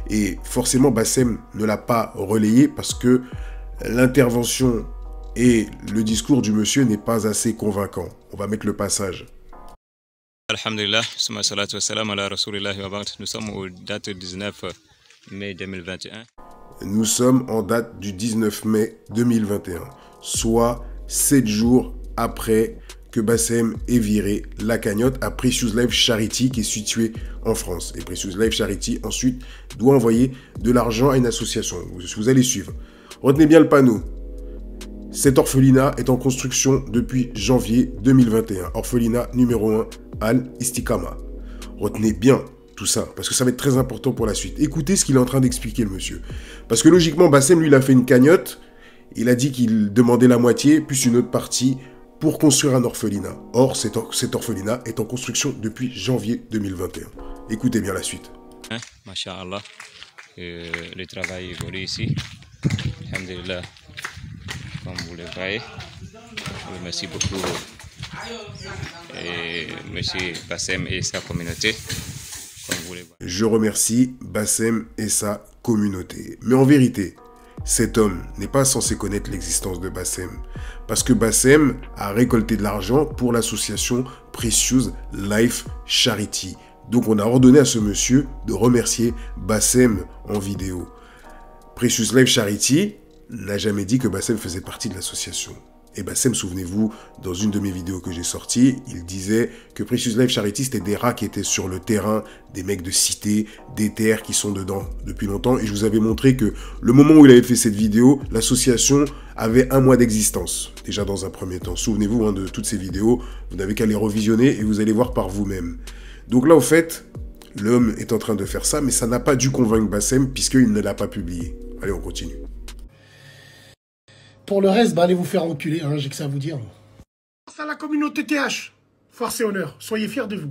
Et forcément, Bassem ne l'a pas relayé parce que l'intervention et le discours du monsieur n'est pas assez convaincant. On va mettre le passage. Alhamdulillah, salatu wassalam ala rasulillah wa ba'd. Nous sommes aux dates du 19 mai 2021. Nous sommes en date du 19 mai 2021, soit 7 jours après que Bassem ait viré la cagnotte à Precious Life Charity qui est située en France. Et Precious Life Charity ensuite doit envoyer de l'argent à une association. Vous allez suivre. Retenez bien le panneau. Cet orphelinat est en construction depuis janvier 2021. Orphelinat numéro 1, Al-Istikama. Retenez bien tout ça, parce que ça va être très important pour la suite. Écoutez ce qu'il est en train d'expliquer, le monsieur. Parce que logiquement, Bassem, lui, il a fait une cagnotte. Il a dit qu'il demandait la moitié, plus une autre partie, pour construire un orphelinat. Or, cet orphelinat est en construction depuis janvier 2021. Écoutez bien la suite. Masha'Allah, le travail évolue ici. Alhamdulillah, comme vous le voyez. Merci beaucoup. Et monsieur Bassem et sa communauté. Comme vous le voyez. Je remercie Bassem et sa communauté. Mais en vérité, cet homme n'est pas censé connaître l'existence de Bassem. Parce que Bassem a récolté de l'argent pour l'association Precious Life Charity. Donc on a ordonné à ce monsieur de remercier Bassem en vidéo. Precious Life Charity n'a jamais dit que Bassem faisait partie de l'association. Et Bassem, souvenez-vous, dans une de mes vidéos que j'ai sorties, il disait que Precious Life Charity, c'était des rats qui étaient sur le terrain, des mecs de cité, des terres qui sont dedans depuis longtemps. Et je vous avais montré que le moment où il avait fait cette vidéo, l'association avait 1 mois d'existence, déjà dans un premier temps. Souvenez-vous de toutes ces vidéos, vous n'avez qu'à les revisionner et vous allez voir par vous-même. Donc là, au fait, l'homme est en train de faire ça, mais ça n'a pas dû convaincre Bassem puisqu'il ne l'a pas publié. Allez, on continue. Pour le reste, allez vous faire enculer, hein, j'ai que ça à vous dire. Force à la communauté TH. Force et honneur. Soyez fiers de vous.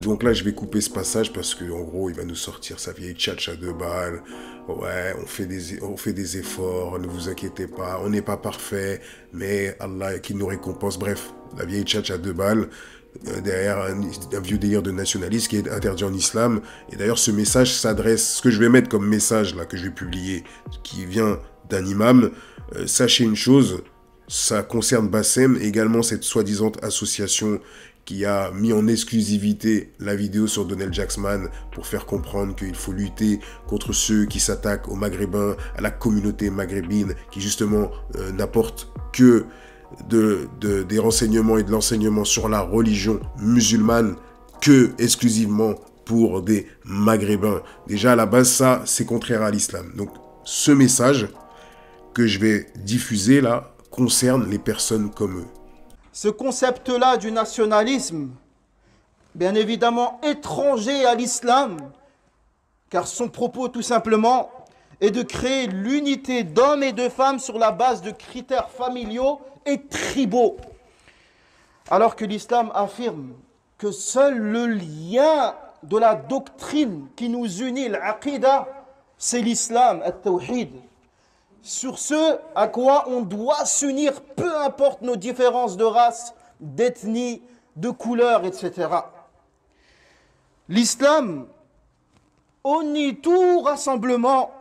Donc là, je vais couper ce passage parce que en gros, il va nous sortir sa vieille tchatch à 2 balles. Ouais, on fait des efforts, ne vous inquiétez pas, on n'est pas parfait, mais Allah qui nous récompense. Bref, la vieille tchatch à 2 balles. Derrière un vieux délire de nationalisme qui est interdit en islam. Et d'ailleurs, ce message s'adresse, ce que je vais mettre comme message là, que je vais publier, qui vient d'un imam, sachez une chose, ça concerne Bassem, également cette soi-disant association qui a mis en exclusivité la vidéo sur Donald Jacksman pour faire comprendre qu'il faut lutter contre ceux qui s'attaquent aux Maghrébins, à la communauté maghrébine, qui justement n'apporte que des renseignements et de l'enseignement sur la religion musulmane, que exclusivement pour des Maghrébins. Déjà à la base, ça, c'est contraire à l'islam. Donc ce message que je vais diffuser là concerne les personnes comme eux. Ce concept-là du nationalisme, bien évidemment étranger à l'islam, car son propos tout simplement est de créer l'unité d'hommes et de femmes sur la base de critères familiaux et tribaux. Alors que l'islam affirme que seul le lien de la doctrine qui nous unit, l'aqida, c'est l'islam, al-tawhid. sur ce à quoi on doit s'unir, peu importe nos différences de race, d'ethnie, de couleur, etc. L'islam honnie tout rassemblement,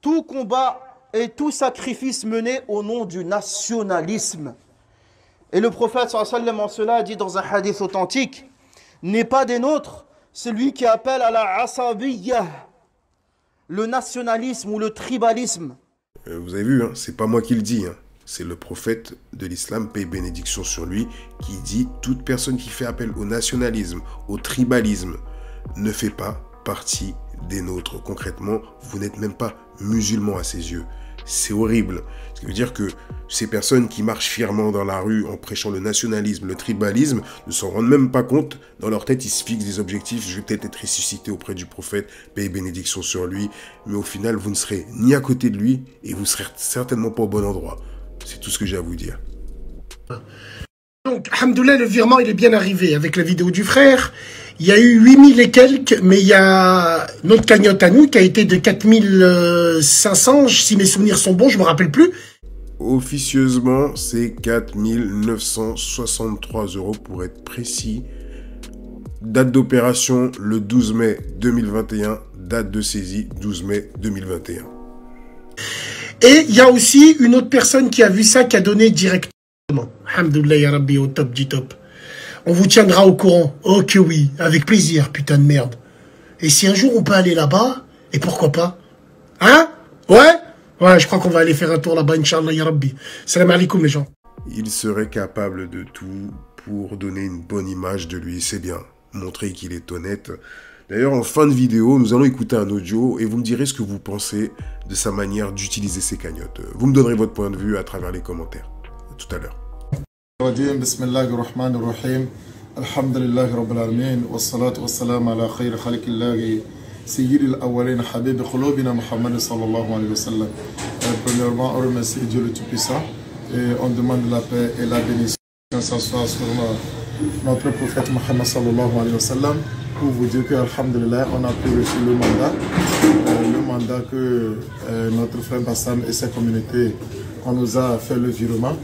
tout combat et tout sacrifice mené au nom du nationalisme. Et le prophète sallallahu alayhi wa sallam en cela dit dans un hadith authentique, n'est pas des nôtres celui qui appelle à la asabiyya, le nationalisme ou le tribalisme. Vous avez vu, hein, c'est pas moi qui le dis, hein. C'est le prophète de l'islam, paix et bénédiction sur lui, qui dit « Toute personne qui fait appel au nationalisme, au tribalisme, ne fait pas partie des nôtres. » Concrètement, vous n'êtes même pas musulman à ses yeux. C'est horrible. Ce qui veut dire que ces personnes qui marchent fièrement dans la rue en prêchant le nationalisme, le tribalisme, ne s'en rendent même pas compte. Dans leur tête, ils se fixent des objectifs. Je vais peut-être être ressuscité auprès du prophète, paix et bénédiction sur lui. Mais au final, vous ne serez ni à côté de lui et vous ne serez certainement pas au bon endroit. C'est tout ce que j'ai à vous dire. Donc, alhamdoulilah, le virement, il est bien arrivé avec la vidéo du frère. Il y a eu 8000 et quelques, mais il y a notre cagnotte à nous qui a été de 4500, si mes souvenirs sont bons, je me rappelle plus. Officieusement, c'est 4963 € pour être précis. Date d'opération, le 12 mai 2021. Date de saisie, 12 mai 2021. Et il y a aussi une autre personne qui a vu ça, qui a donné directement. Alhamdoulilah, ya Rabbi, au top du top. On vous tiendra au courant. Oh que oui, avec plaisir, putain de merde. Et si un jour on peut aller là-bas, et pourquoi pas? Hein? Ouais? Ouais, je crois qu'on va aller faire un tour là-bas, Inch'Allah, ya Rabbi. Salam alaikum, les gens. Il serait capable de tout pour donner une bonne image de lui, c'est bien. Montrer qu'il est honnête. D'ailleurs, en fin de vidéo, nous allons écouter un audio et vous me direz ce que vous pensez de sa manière d'utiliser ses cagnottes. Vous me donnerez votre point de vue à travers les commentaires. À tout à l'heure. بسم الله الرحمن الرحيم الحمد لله رب العالمين والصلاة والسلام على خير خلق الله سيد الأولين حبيب قلوبنا محمد صلى الله عليه وسلم. Premièrement, on remercie Dieu le Tout-Puissant et on demande la paix et la bénédiction s'asseoir sur notre prophète Muhammad sallallahu alayhi wa sallam pour vous dire que alhamdulillah on a pu reçu le mandat que notre frère Bassam et sa communauté on nous a fait le virement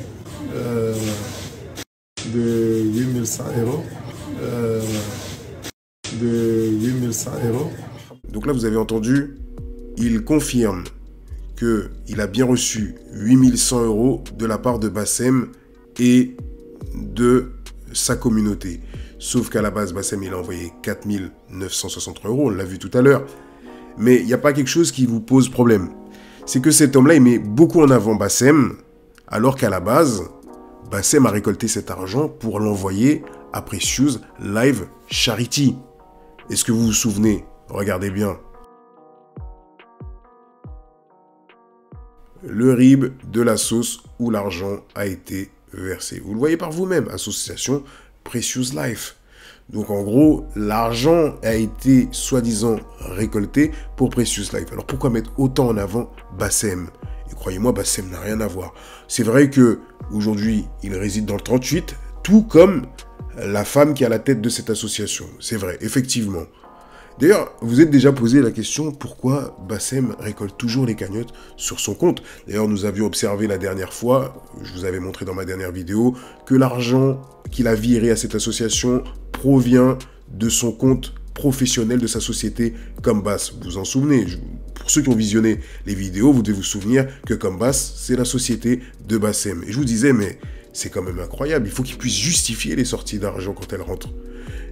de 8100 €. Donc là, vous avez entendu, il confirme qu'il a bien reçu 8100 € de la part de Bassem et de sa communauté. Sauf qu'à la base, Bassem, il a envoyé 4963 €, on l'a vu tout à l'heure. Mais il n'y a pas quelque chose qui vous pose problème. C'est que cet homme-là, il met beaucoup en avant Bassem, alors qu'à la base, Bassem a récolté cet argent pour l'envoyer à Precious Life Charity. Est-ce que vous vous souvenez? Regardez bien. Le RIB de la sauce où l'argent a été versé. Vous le voyez par vous-même, association Precious Life. Donc en gros, l'argent a été soi-disant récolté pour Precious Life. Alors pourquoi mettre autant en avant Bassem? Et croyez-moi, Bassem n'a rien à voir. C'est vrai que aujourd'hui, il réside dans le 38, tout comme la femme qui est à la tête de cette association. C'est vrai, effectivement. D'ailleurs, vous êtes déjà posé la question pourquoi Bassem récolte toujours les cagnottes sur son compte. D'ailleurs, nous avions observé la dernière fois, je vous avais montré dans ma dernière vidéo, que l'argent qu'il a viré à cette association provient de son compte professionnel de sa société Combas. Vous vous en souvenez? Pour ceux qui ont visionné les vidéos, vous devez vous souvenir que Combas, c'est la société de Bassem. Et je vous disais, mais c'est quand même incroyable, il faut qu'il puisse justifier les sorties d'argent quand elles rentrent.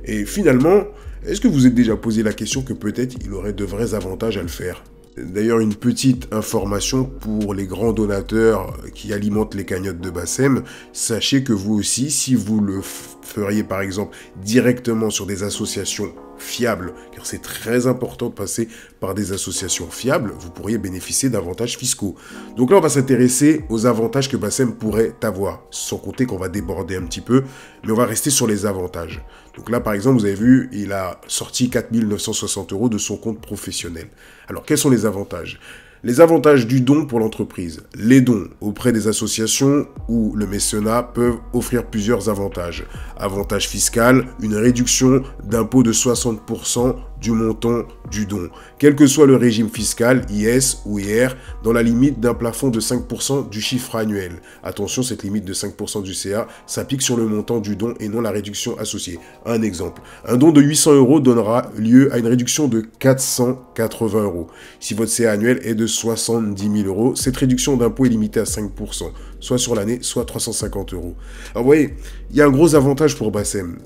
Et finalement, est-ce que vous vous êtes déjà posé la question que peut-être il aurait de vrais avantages à le faire? D'ailleurs, une petite information pour les grands donateurs qui alimentent les cagnottes de Bassem. Sachez que vous aussi, si vous le feriez par exemple directement sur des associations fiables, car c'est très important de passer par des associations fiables, vous pourriez bénéficier d'avantages fiscaux. Donc là, on va s'intéresser aux avantages que Bassem pourrait avoir, sans compter qu'on va déborder un petit peu, mais on va rester sur les avantages. Donc là, par exemple, vous avez vu, il a sorti 4960 € de son compte professionnel. Alors, quels sont les avantages? Les avantages du don pour l'entreprise. Les dons auprès des associations ou le mécénat peuvent offrir plusieurs avantages. Avantage fiscal, une réduction d'impôt de 60% du montant du don, quel que soit le régime fiscal, IS ou IR, dans la limite d'un plafond de 5% du chiffre annuel. Attention, cette limite de 5% du CA s'applique sur le montant du don et non la réduction associée. Un exemple, un don de 800 € donnera lieu à une réduction de 480 €. Si votre CA annuel est de 70 000 €, cette réduction d'impôt est limitée à 5%, soit sur l'année, soit 350 €. Alors vous voyez, il y a un gros avantage pour Bassem.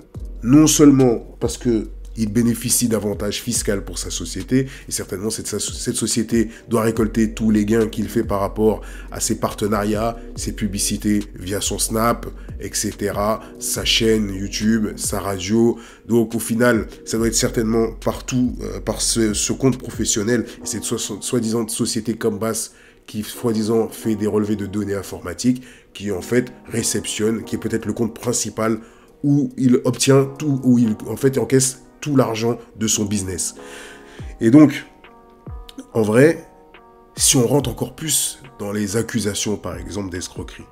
Non seulement parce que il bénéficie d'avantages fiscaux pour sa société, et certainement cette société doit récolter tous les gains qu'il fait par rapport à ses partenariats, ses publicités via son Snap, etc., sa chaîne YouTube, sa radio. Donc au final, ça doit être certainement partout par ce compte professionnel, et cette soi-disant société comme Bass qui soi-disant fait des relevés de données informatiques, qui en fait réceptionne, qui est peut-être le compte principal où il obtient tout, où il en fait encaisse tout l'argent de son business. Et donc, en vrai, si on rentre encore plus dans les accusations, par exemple, d'escroquerie,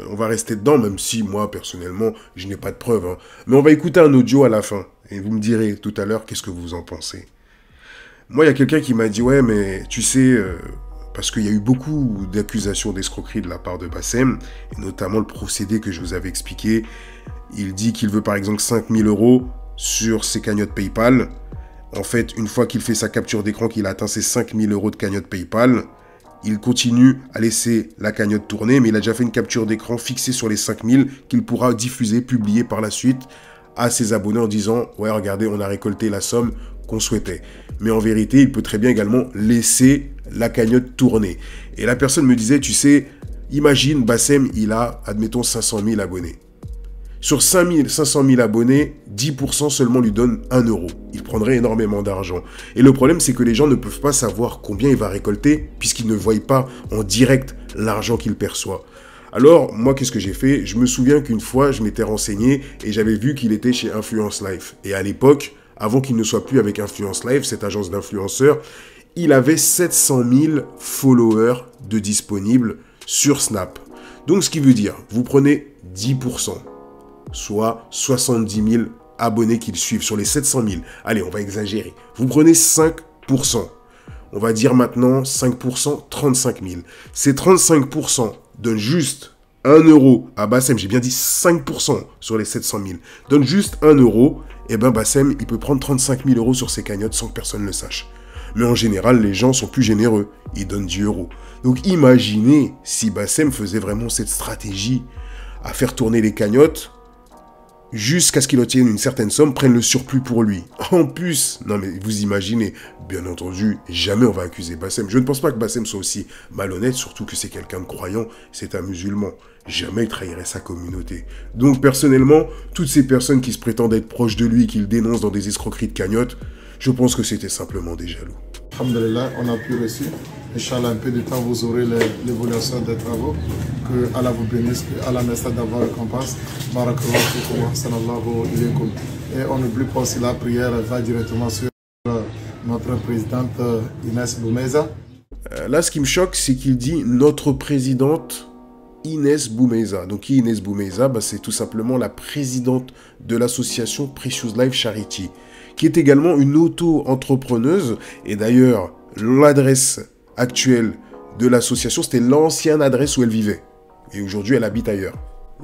on va rester dedans, même si moi, personnellement, je n'ai pas de preuves. Hein. Mais on va écouter un audio à la fin, et vous me direz tout à l'heure qu'est-ce que vous en pensez. Moi, il y a quelqu'un qui m'a dit, ouais, mais tu sais... parce qu'il y a eu beaucoup d'accusations d'escroquerie de la part de Bassem, et notamment le procédé que je vous avais expliqué. Il dit qu'il veut par exemple 5 000 € sur ses cagnottes PayPal. En fait, une fois qu'il fait sa capture d'écran, qu'il a atteint ses 5 000 € de cagnotte PayPal, il continue à laisser la cagnotte tourner, mais il a déjà fait une capture d'écran fixée sur les 5 000 qu'il pourra diffuser, publier par la suite à ses abonnés en disant « Ouais, regardez, on a récolté la somme qu'on souhaitait. » Mais en vérité, il peut très bien également laisser la cagnotte tourner. Et la personne me disait, tu sais, imagine, Bassem, il a, admettons, 500 000 abonnés. Sur 500 000 abonnés, 10% seulement lui donne 1 €. Il prendrait énormément d'argent. Et le problème, c'est que les gens ne peuvent pas savoir combien il va récolter, puisqu'ils ne voient pas en direct l'argent qu'il perçoit. Alors, moi, qu'est-ce que j'ai fait? Je me souviens qu'une fois, je m'étais renseigné et j'avais vu qu'il était chez Influence Life. Et à l'époque, avant qu'il ne soit plus avec Influence Life, cette agence d'influenceurs, il avait 700 000 followers de disponibles sur Snap. Donc, ce qui veut dire, vous prenez 10%, soit 70 000 abonnés qui le suivent sur les 700 000. Allez, on va exagérer. Vous prenez 5%. On va dire maintenant 5%, 35 000. Ces 35% donnent juste 1 € à Bassem. J'ai bien dit 5% sur les 700 000. Donne juste 1 €. Et bien Bassem, il peut prendre 35 000 € sur ses cagnottes sans que personne ne le sache. Mais en général, les gens sont plus généreux. Ils donnent 10 €. Donc imaginez si Bassem faisait vraiment cette stratégie à faire tourner les cagnottes jusqu'à ce qu'il obtienne une certaine somme, prenne le surplus pour lui. En plus, non mais vous imaginez, bien entendu, jamais on va accuser Bassem. Je ne pense pas que Bassem soit aussi malhonnête, surtout que c'est quelqu'un de croyant, c'est un musulman. Jamais il trahirait sa communauté. Donc personnellement, toutes ces personnes qui se prétendent être proches de lui, qu'il dénonce dans des escroqueries de cagnottes, je pense que c'était simplement des jaloux. Alhamdulillah, on a pu reçu. Inch'Allah, un peu de temps, vous aurez l'évaluation des travaux. Que Allah vous bénisse, que Allah merci d'avoir récompense. Barakallahu fikum wa sallallahu ilaykum. Et on n'oublie pas aussi la prière va directement sur notre présidente Inès Boumeza. Là, ce qui me choque, c'est qu'il dit notre présidente Inès Boumeza. Donc, qui est Inès Boumeza? C'est tout simplement la présidente de l'association Precious Life Charity, qui est également une auto-entrepreneuse. Et d'ailleurs, l'adresse actuelle de l'association, c'était l'ancienne adresse où elle vivait. Et aujourd'hui, elle habite ailleurs.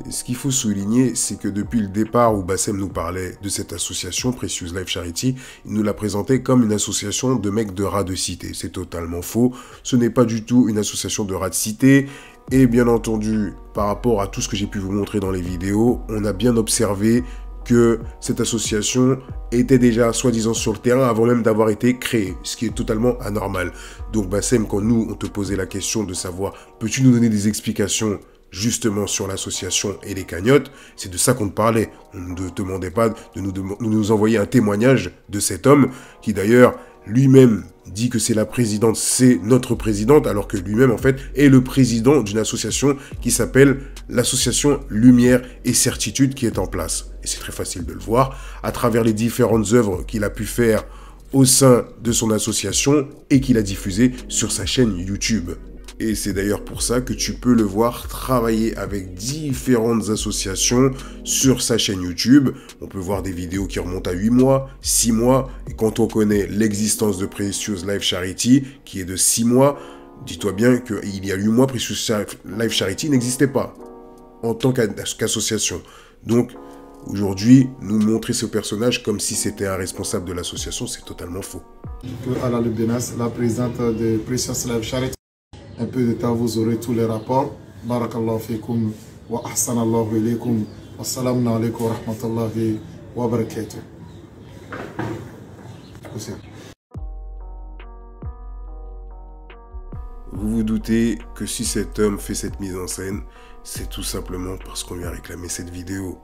Et ce qu'il faut souligner, c'est que depuis le départ où Bassem nous parlait de cette association, Precious Life Charity, il nous la présentait comme une association de mecs de rats de cité. C'est totalement faux. Ce n'est pas du tout une association de rats de cité. Et bien entendu, par rapport à tout ce que j'ai pu vous montrer dans les vidéos, on a bien observé que cette association était déjà soi-disant sur le terrain avant même d'avoir été créée, ce qui est totalement anormal. Donc Bassem, quand nous, on te posait la question de savoir, peux-tu nous donner des explications justement sur l'association et les cagnottes, c'est de ça qu'on te parlait. On ne te demandait pas de nous envoyer un témoignage de cet homme qui d'ailleurs lui-même dit que c'est la présidente, c'est notre présidente, alors que lui-même en fait est le président d'une association qui s'appelle l'association Lumière et Certitude qui est en place. Et c'est très facile de le voir à travers les différentes œuvres qu'il a pu faire au sein de son association et qu'il a diffusées sur sa chaîne YouTube. Et c'est d'ailleurs pour ça que tu peux le voir travailler avec différentes associations sur sa chaîne YouTube. On peut voir des vidéos qui remontent à 8 mois, 6 mois. Et quand on connaît l'existence de Precious Life Charity, qui est de 6 mois, dis-toi bien qu'il y a 8 mois, Precious Life Charity n'existait pas en tant qu'association. Donc, aujourd'hui, nous montrer ce personnage comme si c'était un responsable de l'association, c'est totalement faux. Ala Benas, la présidente de Precious Life Charity. Un peu de temps, vous aurez tous les rapports. Barakallahu fikum wa ahsanallahu ilaykum. Wassalamu alaykum wa rahmatullahi wa barakatuh. Vous vous doutez que si cet homme fait cette mise en scène, c'est tout simplement parce qu'on lui a réclamé cette vidéo.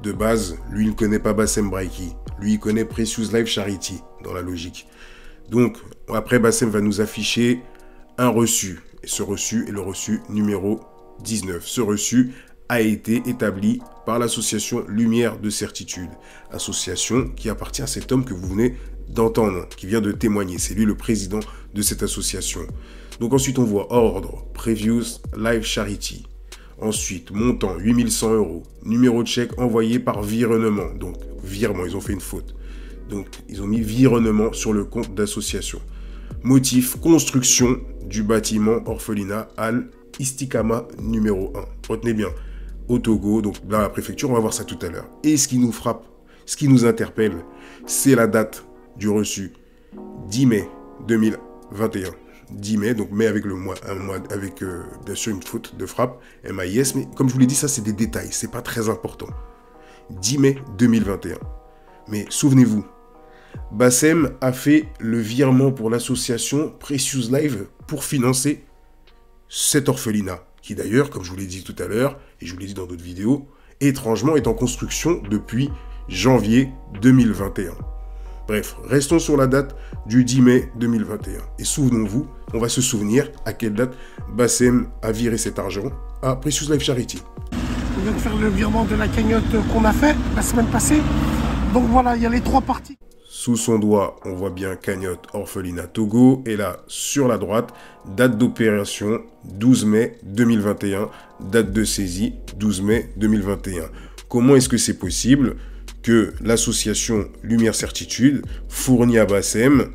De base, lui, il ne connaît pas Bassem Braiki. Lui, il connaît Precious Life Charity, dans la logique. Donc, après, Bassem va nous afficher un reçu. Et ce reçu est le reçu numéro 19. Ce reçu a été établi par l'association Lumière de Certitude. Association qui appartient à cet homme que vous venez d'entendre, qui vient de témoigner. C'est lui le président de cette association. Donc ensuite, on voit ordre, Precious Life Charity. Ensuite, montant 8100 €. Numéro de chèque envoyé par virement. Donc, virement, ils ont fait une faute. Donc, ils ont mis virement sur le compte d'association. Motif, construction du bâtiment orphelinat Al-Istikama numéro 1. Retenez bien, au Togo, donc dans la préfecture, on va voir ça tout à l'heure. Et ce qui nous frappe, ce qui nous interpelle, c'est la date du reçu. 10 mai 2021. 10 mai, donc mai avec le mois, un mois avec bien sûr une faute de frappe, MAIS, mais comme je vous l'ai dit, ça c'est des détails, c'est pas très important. 10 mai 2021. Mais souvenez-vous, Bassem a fait le virement pour l'association Precious Life pour financer cet orphelinat, qui d'ailleurs, comme je vous l'ai dit tout à l'heure, et je vous l'ai dit dans d'autres vidéos, étrangement est en construction depuis janvier 2021. Bref, restons sur la date du 10 mai 2021. Et souvenons-vous, on va se souvenir à quelle date Bassem a viré cet argent à Precious Life Charity. On vient de faire le virement de la cagnotte qu'on a fait la semaine passée. Donc voilà, il y a les 3 parties. Sous son doigt, on voit bien cagnotte orphelinat Togo. Et là, sur la droite, date d'opération 12 mai 2021. Date de saisie 12 mai 2021. Comment est-ce que c'est possible que l'association Lumière Certitude fournit à Bassem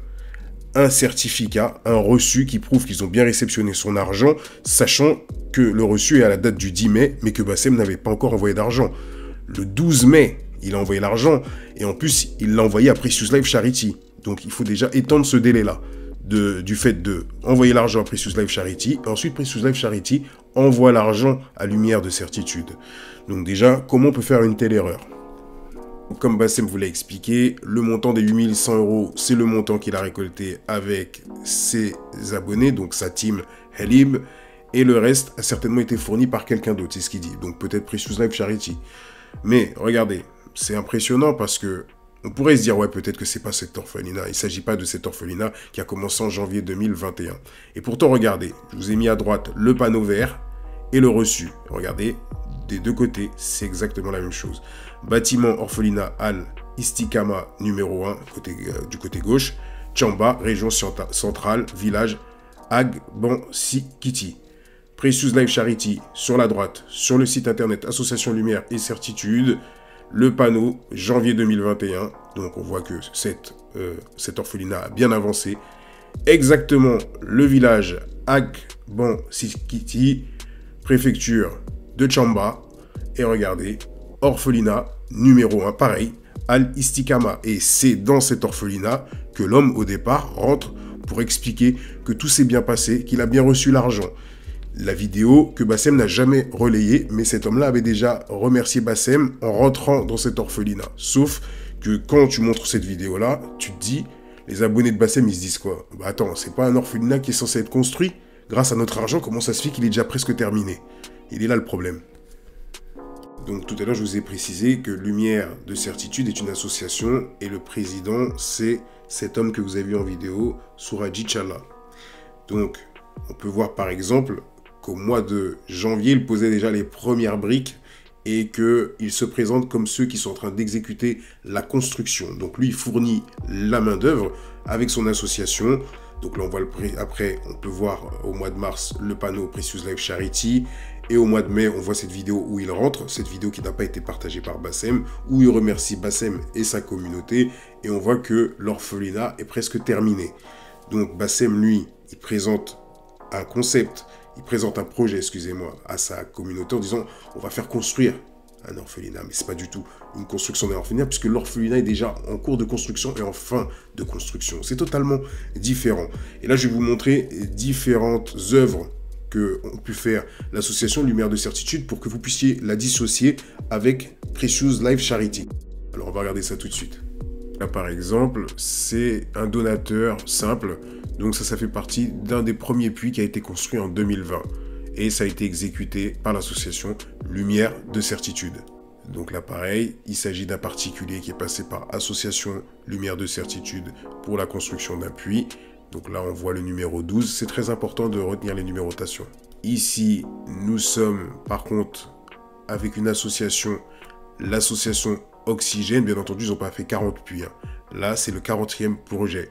un certificat, un reçu qui prouve qu'ils ont bien réceptionné son argent, sachant que le reçu est à la date du 10 mai, mais que Bassem n'avait pas encore envoyé d'argent. Le 12 mai, il a envoyé l'argent, et en plus, il l'a envoyé à Precious Life Charity. Donc, il faut déjà étendre ce délai-là, du fait de envoyer l'argent à Precious Life Charity, et ensuite, Precious Life Charity envoie l'argent à Lumière de Certitude. Donc déjà, comment on peut faire une telle erreur ? Comme Bassem vous l'a expliqué, le montant des 8100 €, c'est le montant qu'il a récolté avec ses abonnés, donc sa team Helib, et le reste a certainement été fourni par quelqu'un d'autre, c'est ce qu'il dit, donc peut-être Precious Life Charity. Mais regardez, c'est impressionnant parce que on pourrait se dire, ouais, peut-être que c'est pas cet orphelinat, il ne s'agit pas de cet orphelinat qui a commencé en janvier 2021. Et pourtant, regardez, je vous ai mis à droite le panneau vert et le reçu. Regardez, des deux côtés, c'est exactement la même chose. Bâtiment orphelinat Al-Istikama numéro 1, du côté gauche. Tchamba, région centrale, village Agbansikiti. Precious Life Charity sur la droite, sur le site internet Association Lumière et Certitude. Le panneau, janvier 2021. Donc on voit que cet orphelinat a bien avancé. Exactement le village Agbansikiti, préfecture de Tchamba. Et regardez, orphelinat numéro 1, pareil, Al-Istikama. Et c'est dans cet orphelinat que l'homme, au départ, rentre pour expliquer que tout s'est bien passé, qu'il a bien reçu l'argent. La vidéo que Bassem n'a jamais relayée, mais cet homme-là avait déjà remercié Bassem en rentrant dans cet orphelinat. Sauf que quand tu montres cette vidéo-là, tu te dis, les abonnés de Bassem, ils se disent quoi? Bah attends, c'est pas un orphelinat qui est censé être construit? Grâce à notre argent, comment ça se fait qu'il est déjà presque terminé? Il est là le problème. Donc tout à l'heure, je vous ai précisé que Lumière de Certitude est une association et le président, c'est cet homme que vous avez vu en vidéo, Souraji Tchala. Donc, on peut voir par exemple qu'au mois de janvier, il posait déjà les premières briques et qu'il se présente comme ceux qui sont en train d'exécuter la construction. Donc lui, il fournit la main-d'œuvre avec son association. Donc là, on voit après, on peut voir au mois de mars le panneau Precious Life Charity. Et au mois de mai, on voit cette vidéo où il rentre, cette vidéo qui n'a pas été partagée par Bassem, où il remercie Bassem et sa communauté. Et on voit que l'orphelinat est presque terminé. Donc Bassem, lui, il présente un concept, il présente un projet, excusez-moi, à sa communauté en disant on va faire construire un orphelinat. Mais ce n'est pas du tout une construction d'un orphelinat, puisque l'orphelinat est déjà en cours de construction et en fin de construction. C'est totalement différent. Et là, je vais vous montrer différentes œuvres que ont pu faire l'association Lumière de Certitude pour que vous puissiez la dissocier avec Precious Life Charity. Alors, on va regarder ça tout de suite. Là, par exemple, c'est un donateur simple. Donc ça fait partie d'un des premiers puits qui a été construit en 2020. Et ça a été exécuté par l'association Lumière de Certitude. Donc là, pareil, il s'agit d'un particulier qui est passé par Association Lumière de Certitude pour la construction d'un puits. Donc là, on voit le numéro 12. C'est très important de retenir les numérotations. Ici, nous sommes, par contre, avec une association, l'association Oxygène. Bien entendu, ils n'ont pas fait 40 puits. Là, c'est le 40e projet.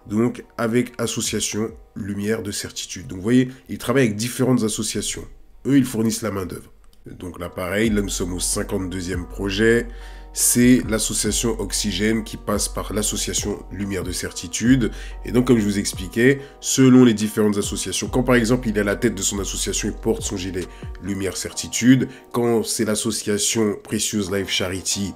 Donc, avec association Lumière de Certitude. Donc, vous voyez, ils travaillent avec différentes associations. Eux, ils fournissent la main-d'œuvre. Donc là, pareil, là, nous sommes au 52e projet. C'est l'association Oxygène qui passe par l'association Lumière de Certitude. Et donc, comme je vous expliquais, selon les différentes associations, quand par exemple, il est à la tête de son association, il porte son gilet Lumière Certitude. Quand c'est l'association Precious Life Charity,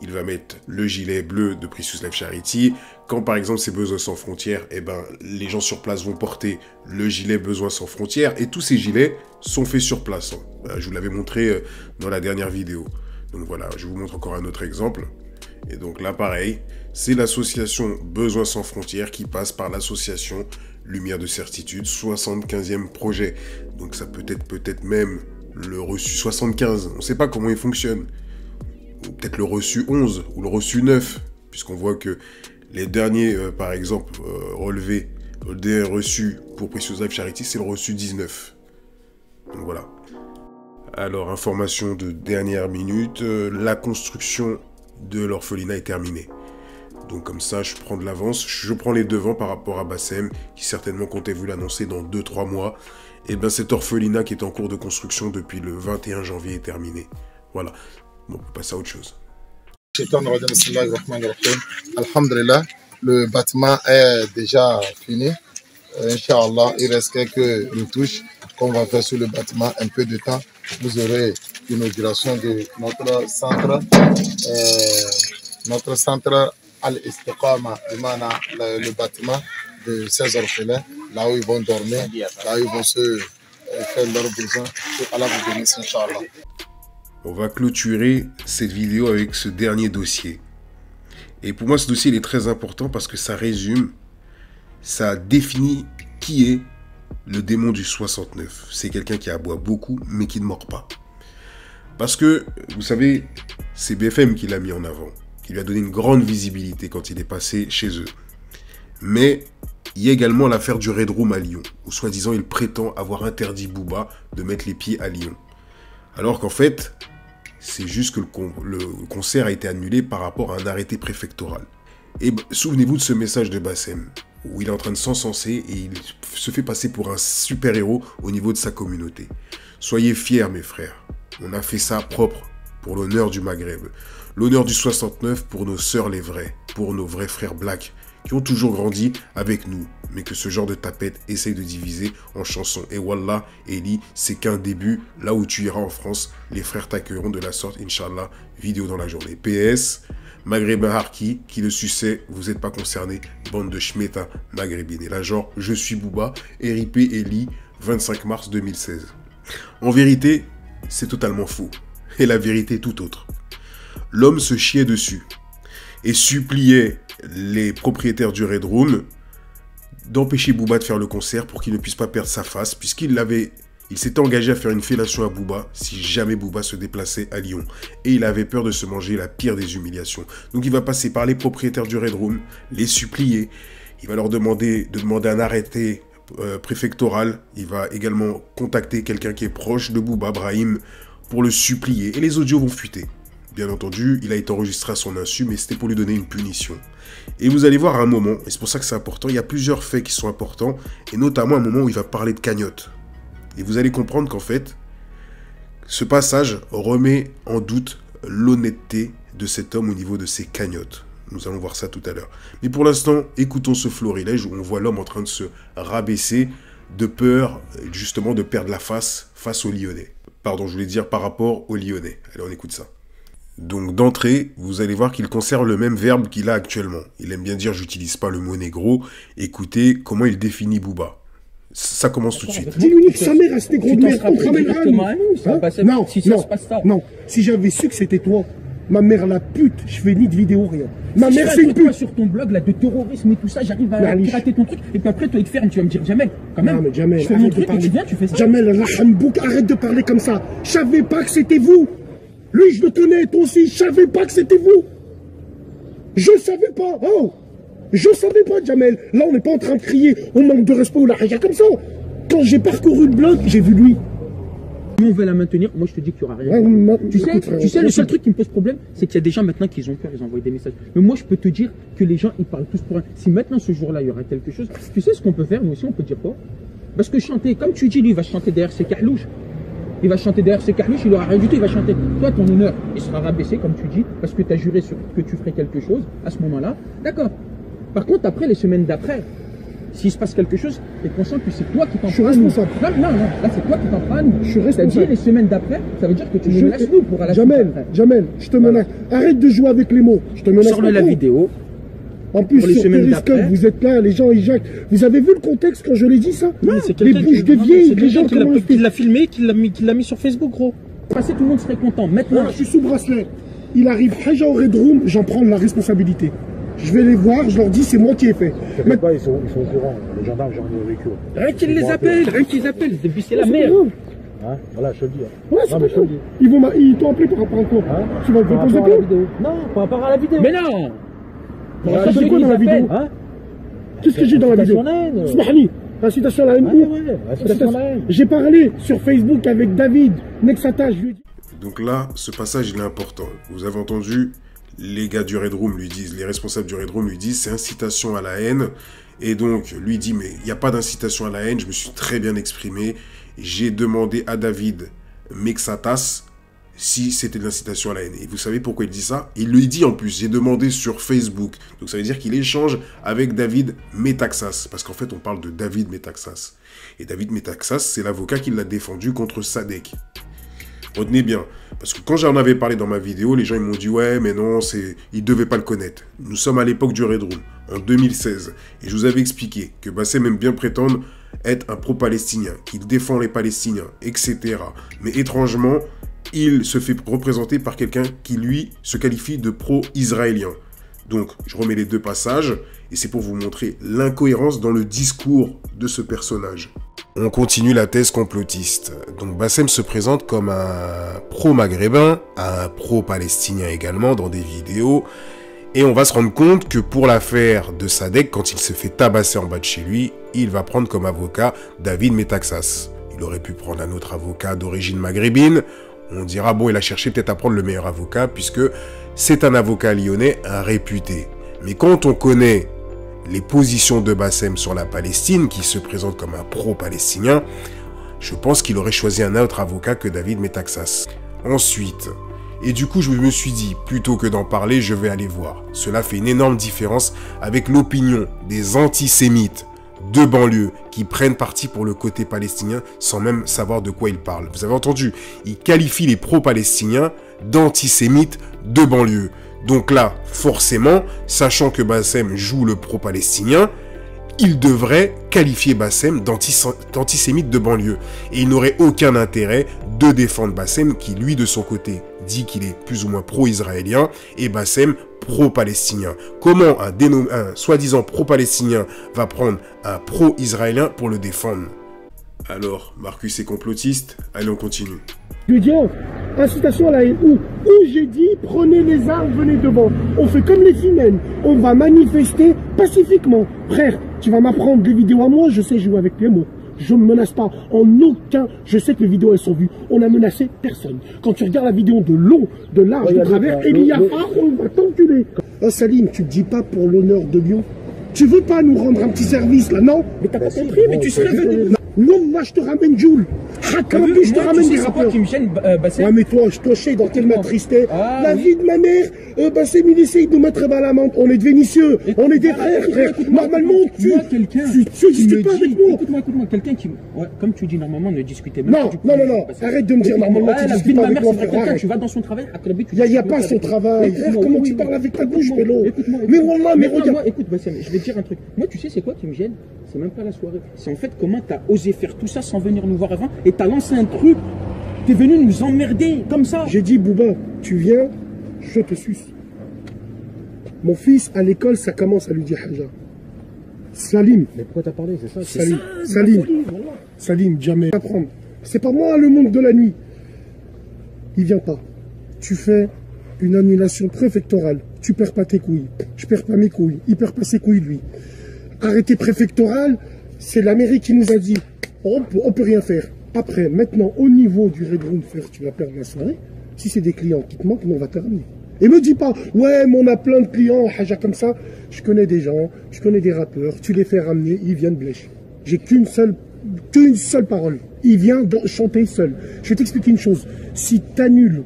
il va mettre le gilet bleu de Precious Life Charity. Quand par exemple c'est Besoins sans frontières, eh ben, les gens sur place vont porter le gilet Besoins sans frontières. Et tous ces gilets sont faits sur place. Je vous l'avais montré dans la dernière vidéo. Donc voilà, je vous montre encore un autre exemple. Et donc là pareil, c'est l'association Besoins sans frontières qui passe par l'association Lumière de Certitude, 75e projet. Donc ça peut être même le reçu 75. On ne sait pas comment il fonctionne. Ou peut-être le reçu 11 ou le reçu 9, puisqu'on voit que les derniers, par exemple, relevés, des reçus pour Precious Life Charity, c'est le reçu 19. Donc voilà. Alors, information de dernière minute, la construction de l'orphelinat est terminée. Donc comme ça, je prends de l'avance, je prends les devants par rapport à Bassem, qui certainement comptait vous l'annoncer dans 2-3 mois. Et bien cet orphelinat qui est en cours de construction depuis le 21 janvier est terminé. Voilà. Bon, on peut passer à autre chose. Alhamdulillah, le bâtiment est déjà fini. Inch'Allah, il reste quelques retouches qu'on va faire sur le bâtiment. Un peu de temps, vous aurez l'inauguration de notre centre Al-Istiqama, le bâtiment de ces orphelins, là où ils vont dormir, là où ils vont se faire leurs besoins. Que Allah vous bénisse, Inch'Allah. On va clôturer cette vidéo avec ce dernier dossier. Et pour moi, ce dossier il est très important parce que ça résume, ça définit qui est le démon du 69. C'est quelqu'un qui aboie beaucoup, mais qui ne mord pas. Parce que, vous savez, c'est BFM qui l'a mis en avant, qui lui a donné une grande visibilité quand il est passé chez eux. Mais il y a également l'affaire du Red Room à Lyon, où soi-disant il prétend avoir interdit Booba de mettre les pieds à Lyon. Alors qu'en fait, c'est juste que le concert a été annulé par rapport à un arrêté préfectoral. Et souvenez-vous de ce message de Bassem, où il est en train de s'encenser et il se fait passer pour un super-héros au niveau de sa communauté. Soyez fiers, mes frères. On a fait ça propre pour l'honneur du Maghreb. L'honneur du 69 pour nos sœurs les vraies, pour nos vrais frères blacks, qui ont toujours grandi avec nous, mais que ce genre de tapette essaye de diviser en chansons. Et Wallah, Eli, c'est qu'un début. Là où tu iras en France, les frères t'accueilleront de la sorte, Inch'Allah. Vidéo dans la journée. PS, Maghrébin Harki, qui le suçait, vous n'êtes pas concernés, bande de schmeta maghrébine. Et là, genre, je suis Booba, RIP Eli, 25 mars 2016. En vérité, c'est totalement faux. Et la vérité est tout autre. L'homme se chiait dessus et suppliait les propriétaires du Red Room d'empêcher Booba de faire le concert pour qu'il ne puisse pas perdre sa face, puisqu'il s'était engagé à faire une fellation à Booba si jamais Booba se déplaçait à Lyon. Et il avait peur de se manger la pire des humiliations. Donc il va passer par les propriétaires du Red Room, les supplier. Il va leur demander un arrêté préfectoral. Il va également contacter quelqu'un qui est proche de Booba, Brahim, pour le supplier. Et les audios vont fuiter. Bien entendu, il a été enregistré à son insu, mais c'était pour lui donner une punition. Et vous allez voir à un moment, et c'est pour ça que c'est important, il y a plusieurs faits qui sont importants, et notamment un moment où il va parler de cagnotte. Et vous allez comprendre qu'en fait, ce passage remet en doute l'honnêteté de cet homme au niveau de ses cagnottes. Nous allons voir ça tout à l'heure. Mais pour l'instant, écoutons ce florilège où on voit l'homme en train de se rabaisser de peur, justement, de perdre la face aux Lyonnais. Pardon, je voulais dire par rapport aux Lyonnais. Allez, on écoute ça. Donc d'entrée, vous allez voir qu'il conserve le même verbe qu'il a actuellement. Il aime bien dire « j'utilise pas le mot négro ». Écoutez comment il définit Booba. Ça commence tout de suite. Dis-lui que sa mère, c'était gros de merde. On travaillera à nous. Non, si j'avais su que c'était toi, ma mère la pute, je fais ni de vidéo, rien. Ma mère, c'est une pute. Sur ton blog là de terrorisme et tout ça, j'arrive à pirater ton truc, et puis après toi il te ferme, tu vas me dire Jamel, quand même. Non, mais Jamel, je fais mon truc et tu viens, tu fais ça. Jamel, arrête de parler comme ça. Je savais pas que c'était vous. Lui, je le connais, toi aussi, je savais pas que c'était vous. Je savais pas. Oh, je savais pas, Jamel. Là, on n'est pas en train de crier au manque de respect ou la haja comme ça. Quand j'ai parcouru le blog, j'ai vu lui. On veut la maintenir, moi je te dis qu'il n'y aura rien. Tu sais, le seul truc qui me pose problème, c'est qu'il y a des gens maintenant qui ont peur, ils envoient des messages. Mais moi je peux te dire que les gens, ils parlent tous pour rien. Si maintenant ce jour-là, il y aura quelque chose, tu sais ce qu'on peut faire, nous aussi on peut dire quoi? Parce que chanter, comme tu dis, lui il va chanter derrière ses carlouches. Il va chanter derrière ses carlouches, il n'aura rien du tout, il va chanter. Toi, ton honneur, il sera rabaissé, comme tu dis, parce que tu as juré sur que tu ferais quelque chose à ce moment-là. D'accord. Par contre, après, les semaines d'après, s'il se passe quelque chose, t'es conscient que c'est toi qui t'en prends. Je suis responsable. Non, là c'est toi qui t'en prends. Je suis responsable. C'est-à-dire les semaines d'après, ça veut dire que tu me menaces nous pour aller. Jamel, je te menace. Arrête de jouer avec les mots. Je te menace. Sors la vidéo. En plus, sur Periscope, vous êtes là, les gens ils jacquent. Vous avez vu le contexte quand je l'ai dit ça? Non, c'est les bouches de vieilles, les gens qui l'a filmé, qui l'a mis sur Facebook, gros. Passé, tout le monde serait content. Maintenant, je suis sous bracelet. Il arrive Haja au Red Room, j'en prends la responsabilité. Je vais les voir, je leur dis c'est moi qui ai fait. Mais pas, ils sont au courant, les gendarmes, j'en ai avec eux. Rien qu'ils les appellent, depuis c'est la merde. Hein, voilà, je te le dis. Ouais, c'est pas ils t'ont appelé par rapport à quoi? Tu vas te déposer à la vidéo. Non, par rapport à la vidéo. Mais non. Ça fait quoi dans la vidéo? Qu'est-ce que j'ai dans la vidéo? Smahli, incitation à la haine. J'ai parlé sur Facebook avec David Mexata, je lui ai dit. Donc là, ce passage il est important. Vous avez entendu, les gars du Red Room lui disent, les responsables du Red Room lui disent, c'est incitation à la haine. Et donc, lui dit, mais il n'y a pas d'incitation à la haine, je me suis très bien exprimé. J'ai demandé à David Mexatas si c'était de l'incitation à la haine. Et vous savez pourquoi il dit ça? Il le dit en plus, j'ai demandé sur Facebook. Donc ça veut dire qu'il échange avec David Metaxas. Parce qu'en fait, on parle de David Metaxas. Et David Metaxas, c'est l'avocat qui l'a défendu contre Sadek. Retenez bien, parce que quand j'en avais parlé dans ma vidéo, les gens ils m'ont dit « Ouais, mais non, ils ne devaient pas le connaître. » Nous sommes à l'époque du Red Room, en 2016. Et je vous avais expliqué que Bassem aime bien prétendre être un pro-palestinien, qu'il défend les Palestiniens, etc. Mais étrangement, il se fait représenter par quelqu'un qui, lui, se qualifie de pro-israélien. Donc, je remets les deux passages, et c'est pour vous montrer l'incohérence dans le discours de ce personnage. On continue la thèse complotiste. Donc Bassem se présente comme un pro-maghrébin, un pro-palestinien également dans des vidéos. Et on va se rendre compte que pour l'affaire de Sadek, quand il se fait tabasser en bas de chez lui, il va prendre comme avocat David Metaxas. Il aurait pu prendre un autre avocat d'origine maghrébine. On dira, bon, il a cherché peut-être à prendre le meilleur avocat puisque c'est un avocat lyonnais, un réputé. Mais quand on connaît les positions de Bassem sur la Palestine, qui se présente comme un pro-palestinien, je pense qu'il aurait choisi un autre avocat que David Metaxas. Ensuite, et du coup je me suis dit, plutôt que d'en parler, je vais aller voir. Cela fait une énorme différence avec l'opinion des antisémites de banlieue qui prennent parti pour le côté palestinien sans même savoir de quoi ils parlent. Vous avez entendu, ils qualifient les pro-palestiniens d'antisémites de banlieue. Donc là, forcément, sachant que Bassem joue le pro-palestinien, il devrait qualifier Bassem d'antisémite de banlieue. Et il n'aurait aucun intérêt de défendre Bassem qui, lui, de son côté, dit qu'il est plus ou moins pro-israélien et Bassem pro-palestinien. Comment un soi-disant pro-palestinien va prendre un pro-israélien pour le défendre? Alors, Marcus est complotiste? Allez, on continue. Je lui dis, incitation à la haine, où j'ai dit, prenez les armes, venez devant. On fait comme les Finènes, on va manifester pacifiquement. Frère, tu vas m'apprendre des vidéos à moi, je sais jouer avec les mots. je ne menace pas. En aucun, je sais que les vidéos elles sont vues. On n'a menacé personne. Quand tu regardes la vidéo de long, de large, de travers, il y a pas, on va t'enculer. Oh Salim, tu ne dis pas pour l'honneur de Lyon. Tu veux pas nous rendre un petit service là, non? Mais t'as pas compris, mais tu serais venu. Non, moi je te ramène Jules. Hakabi, je te ramène des rappeurs. Qui me gêne, Bassem. Ouais, mais toi, je sais dans quel m'attristais. La vie de ma mère, Bassem, il essaye de mettre à l'amende. On est de Vénitieux, on est des frères, frère. Normalement, tu discutes pas avec moi. Écoute-moi, quelqu'un qui. Ouais, comme tu dis, normalement, ne discutez pas. Non, arrête de me dire normalement, tu discutes pas avec moi. Quelqu'un, tu vas dans son travail, il n'y a pas son travail. Frère, comment tu parles avec ta bouche, Vélo? Mais wallah, mais regarde. Écoute, Bassem, je vais te dire un truc. Moi, tu sais, c'est quoi qui me gêne? C'est même pas la soirée. C'est en fait comment t'as osé faire tout ça sans venir nous voir avant et t'as lancé un truc. T'es venu nous emmerder comme ça. J'ai dit, Bouba, tu viens, je te suce. Mon fils, à l'école, ça commence à lui dire Haja. Salim. Mais pourquoi t'as parlé, c'est ça? Salim, jamais apprendre. C'est pas moi le monde de la nuit. Il vient pas. Tu fais une annulation préfectorale. Tu perds pas tes couilles. Je perds pas mes couilles. Il perd pas ses couilles, lui. Arrêté préfectoral, c'est la mairie qui nous a dit on peut rien faire. Après, maintenant, au niveau du Red Room, frère, tu vas perdre la soirée. Si c'est des clients qui te manquent, on va te ramener. Et me dis pas, ouais, mais on a plein de clients, haja comme ça. Je connais des gens, je connais des rappeurs, tu les fais ramener, ils viennent blèche. J'ai qu'une seule parole. Il vient chanter seul. Je vais t'expliquer une chose. Si t'annules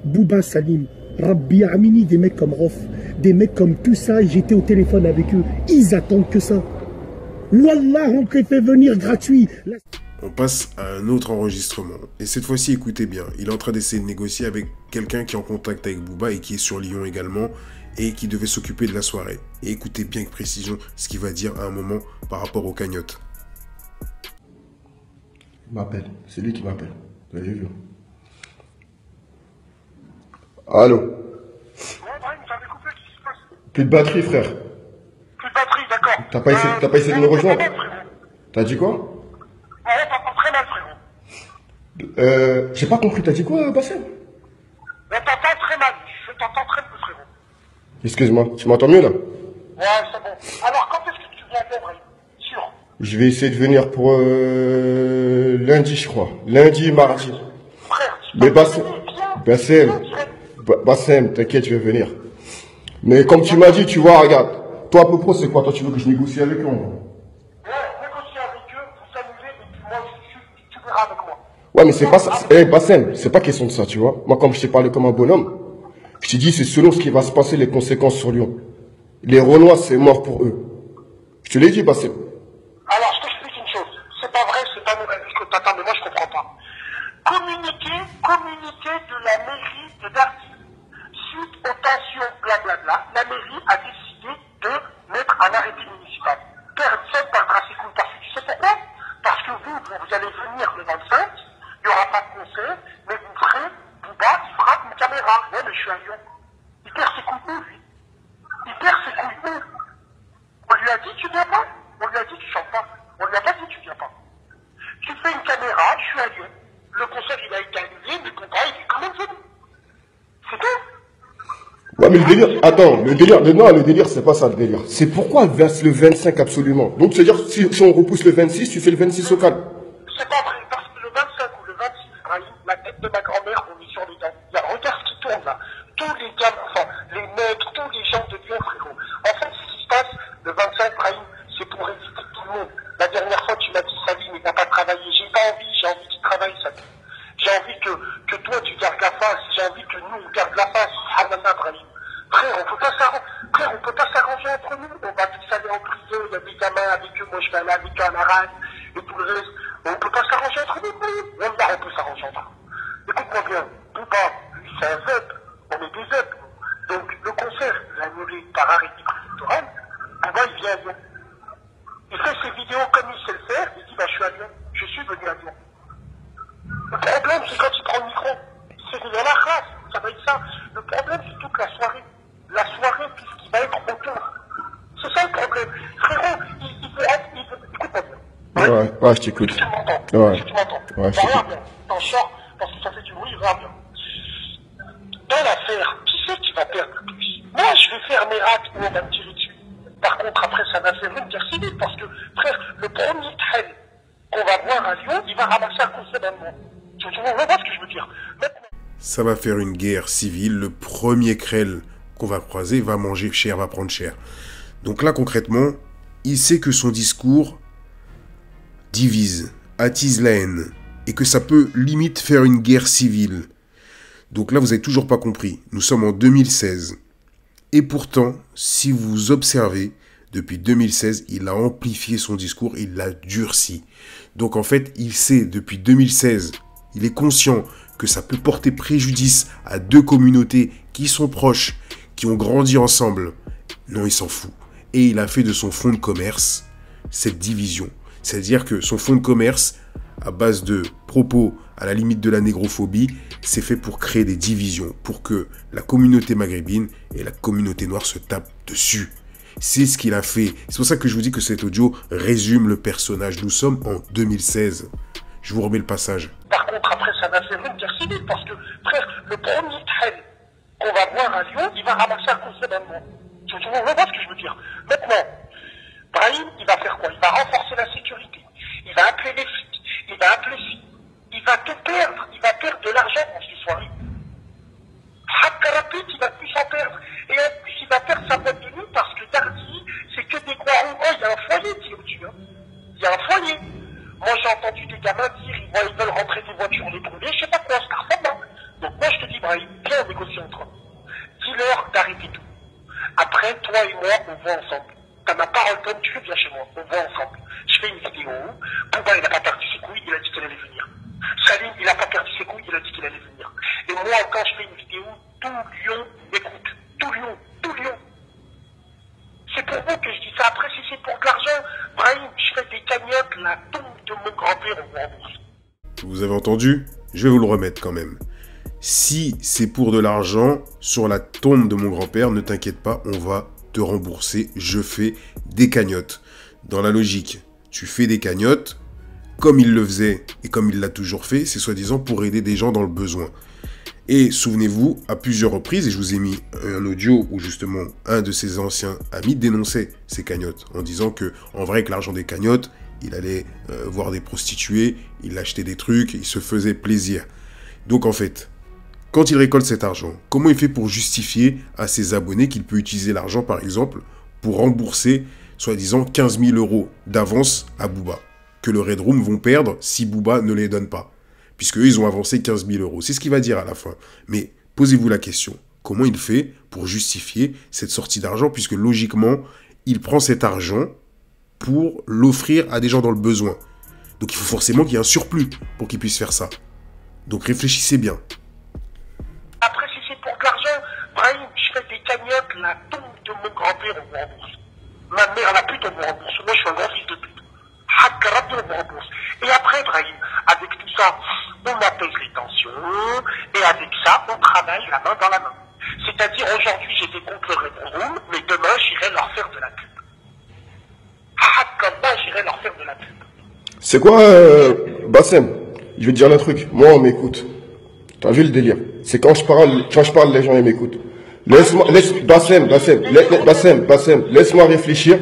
Bouba, Salim, Rabbi Amini, des mecs comme Rof, des mecs comme tout ça, j'étais au téléphone avec eux, ils attendent que ça. Wallah, on te fait venir gratuit. On passe à un autre enregistrement. Et cette fois-ci, écoutez bien. Il est en train d'essayer de négocier avec quelqu'un qui est en contact avec Bouba et qui est sur Lyon également et qui devait s'occuper de la soirée. Et écoutez bien avec précision ce qu'il va dire à un moment par rapport aux cagnottes. Il m'appelle. C'est lui qui m'appelle. Vous avez vu? Allô? Plus de batterie, frère. Plus de batterie, d'accord. T'as pas essayé de me rejoindre? T'as dit quoi? Ouais, t'entends très mal, frérot. J'ai pas compris, t'as dit quoi, Bassem? Mais t'entends très mal, je t'entends très peu, frérot. Excuse-moi, tu m'entends mieux là? Ouais, c'est bon. Alors, quand est-ce que tu viens à Vrai? Sûr. Je vais essayer de venir pour lundi, je crois. Lundi, mardi. Frère, mais Bassem, t'inquiète, je vais venir. Mais comme tu m'as dit, tu vois, regarde. Toi, à peu près, c'est quoi? Toi, tu veux que je négocie avec eux? Ouais, mais c'est pas ça. Bassem, c'est pas question de ça, tu vois. Moi, comme je t'ai parlé comme un bonhomme, je t'ai dit, c'est selon ce qui va se passer, les conséquences sur Lyon. Les Renois, c'est mort pour eux. Je te l'ai dit, Bassem. Alors, je t'explique une chose. C'est pas vrai, c'est pas vrai. Attends, mais moi, je comprends pas. Communiqué de la mairie de Darty. Suite aux tensions, blablabla, la mairie a décidé de mettre un arrêté municipal. Personne perdra ses couilles. Parce que tu sais pourquoi? Parce que vous allez venir le 25. Il n'y aura pas de concert, mais vous ferez, Bouba, il fera une caméra. Ouais, mais je suis à Lyon. Il perd ses couilles où, lui? Il perd ses couilles où? On lui a dit, tu viens pas? On lui a dit, tu chantes pas? On lui a pas dit, tu viens pas? Tu fais une caméra, je suis à Lyon. Le concert, il a été annulé, mais Bouba, il est quand même venu. C'est tout. Ouais, mais le délire, attends, le délire, c'est pas ça le délire. C'est pourquoi le 25 absolument. Donc, c'est-à-dire, si on repousse le 26, tu fais le 26 au calme. C'est pas vrai, parce que le 25 ou le 26, Brahim, la tête de ma grand-mère, on est sur les dents. Regarde ce qui tourne là. Tous les gamins, enfin, les maîtres, tous les gens de Lyon, frérot. En fait, ce qui se passe, le 25, Brahim, c'est pour éviter tout le monde. La dernière fois, tu m'as dit, Salim, il n'a pas travaillé. J'ai pas envie, j'ai envie qu'il travaille, Salim. J'ai envie que toi, tu gardes la face. J'ai envie que nous, on garde la face. Subhanallah, Brahim. Frère, on peut pas s'arranger entre nous. On va tous aller en prison, il y a des gamins avec eux, moi je vais aller avec eux à la rage, et tout le reste. On peut pas s'arranger entre nous, Wallah, on peut s'arranger entre nous. Écoute-moi bien, Bouba, lui, c'est un zep. On est des zep. Donc, le concert, il a annulé par arrêté préfectoral. Bouba, il vient à Lyon. Il fait ses vidéos comme il sait le faire. Il dit, bah, je suis à Lyon. Je suis venu à Lyon. Le problème, c'est quand il prend le micro. C'est de la race. Ça va être ça. Le problème, c'est toute la soirée. La soirée, tout ce qui va être autour. C'est ça le problème. Frérot, il veut être. Écoute-moi bien. Ouais, je t'écoute. Tu m'entends. Ouais. Tu m'entends. Ouais, je t'écoute. Bien. T'en sors parce que ça fait du bruit, regarde bien. Dans l'affaire, qui c'est qui va perdre le plus? Moi, je vais faire mes rats où on va me tirer dessus. Par contre, après, ça va faire une guerre civile parce que, frère, le premier train qu'on ça va faire une guerre civile. Le premier crêle qu'on va croiser va manger cher, va prendre cher. Donc là, concrètement, il sait que son discours divise, attise la haine, et que ça peut limite faire une guerre civile. Donc là, vous n'avez toujours pas compris. Nous sommes en 2016. Et pourtant, si vous observez, depuis 2016, il a amplifié son discours, il l'a durci. Donc en fait, il sait depuis 2016, il est conscient que ça peut porter préjudice à deux communautés qui sont proches, qui ont grandi ensemble. Non, il s'en fout. Et il a fait de son fonds de commerce cette division. C'est-à-dire que son fonds de commerce, à base de propos à la limite de la négrophobie, c'est fait pour créer des divisions, pour que la communauté maghrébine et la communauté noire se tapent dessus. C'est ce qu'il a fait. C'est pour ça que je vous dis que cet audio résume le personnage. Nous sommes en 2016. Je vous remets le passage. Par contre, après, ça va faire une guerre civile, parce que, frère, le premier train qu'on va voir à Lyon, il va ramasser un conseil d'allemand. Vous voyez ce que je veux dire? Maintenant, Brahim, il va faire quoi? Il va renforcer la sécurité. Il va appeler les flics. Il va appeler ci. Il va tout perdre. Il va perdre de l'argent dans ces soirées. Hakkarapit, il va plus en perdre. Et en plus, il va perdre sa boîte de nuit parce que Dardy, c'est que des Guarons. Oh, il y a un foyer, dis-le-tu. Hein. Il y a un foyer. Moi, j'ai entendu des gamins dire, ils veulent rentrer des voitures, les brûler. Je sais pas quoi, ce carton, hein. Donc, moi, je te dis, Brahim, viens, on négocie entre eux. Dis-leur d'arrêter tout. Après, toi et moi, on voit ensemble. T'as ma parole comme tu veux, viens chez moi. On voit ensemble. Je fais une vidéo. Bouba, il n'a pas perdu ses couilles, il a dit qu'il allait venir. Salim, il n'a pas perdu ses couilles, il a dit qu'il allait venir. Et moi, quand je fais une vidéo, tout Lyon m'écoute. Tout Lyon. C'est pour vous que je dis ça. Après, si c'est pour de l'argent, Brahim, je fais des cagnottes, la tombe de mon grand-père, on vous rembourse. Vous avez entendu? Je vais vous le remettre quand même. Si c'est pour de l'argent, sur la tombe de mon grand-père, ne t'inquiète pas, on va te rembourser. Je fais des cagnottes. Dans la logique, tu fais des cagnottes, comme il le faisait et comme il l'a toujours fait, c'est soi-disant pour aider des gens dans le besoin. Et souvenez-vous, à plusieurs reprises, et je vous ai mis un audio où justement un de ses anciens amis dénonçait ces cagnottes, en disant que en vrai, avec l'argent des cagnottes, il allait voir des prostituées, il achetait des trucs, il se faisait plaisir. Donc en fait, quand il récolte cet argent, comment il fait pour justifier à ses abonnés qu'il peut utiliser l'argent, par exemple, pour rembourser, soi-disant, 15 000 € d'avance à Booba, que le Red Room vont perdre si Booba ne les donne pas, puisque eux, ils ont avancé 15 000 €. C'est ce qu'il va dire à la fin. Mais posez-vous la question, comment il fait pour justifier cette sortie d'argent, puisque logiquement, il prend cet argent pour l'offrir à des gens dans le besoin. Donc il faut forcément qu'il y ait un surplus pour qu'il puisse faire ça. Donc réfléchissez bien. Après, si c'est pour de l'argent, Brahim, je fais des cagnottes, la tombe de mon grand-père, on vous rembourse. Ma mère, la pute, on vous rembourse. Moi, je suis un grand fils de pute. Hakkarab, on vous rembourse. Et après, Brahim, avec tout ça, on apaise les tensions, et avec ça, on travaille la main dans la main. C'est-à-dire, aujourd'hui, j'étais contre le Red Room, mais demain, j'irai leur faire de la pub. Hakkarab, j'irai leur faire de la pub. C'est quoi, Bassem? Je vais te dire un truc. Moi, on m'écoute. T'as vu le délire? C'est quand je parle, les gens, ils m'écoutent. Bassem, laisse-moi réfléchir.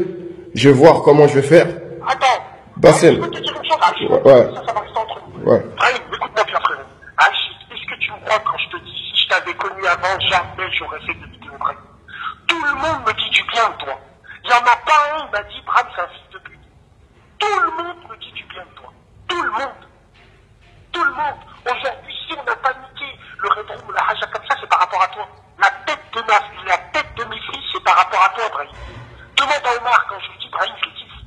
Je vais voir comment je vais faire. Attends. Bassem. Ouais. Ça va rester entre nous. Ouais. Brahim, écoute-moi bien, frérot. Achid, est-ce que tu me crois quand je te dis, si je t'avais connu avant, jamais j'aurais fait de vidéo, Brahim? Tout le monde me dit du bien de toi. Il n'y en a pas un, il m'a dit, Brahim, c'est un fils de pute. Tout le monde me dit du bien de toi. Tout le monde. Tout le monde. Aujourd'hui, si on n'a pas niqué le Red Room, la Haja comme ça, c'est par rapport à toi. La tête de mes fils, c'est par rapport à toi, Brahim. Demande à Omar quand je lui dis, Brahim, je le kiffe.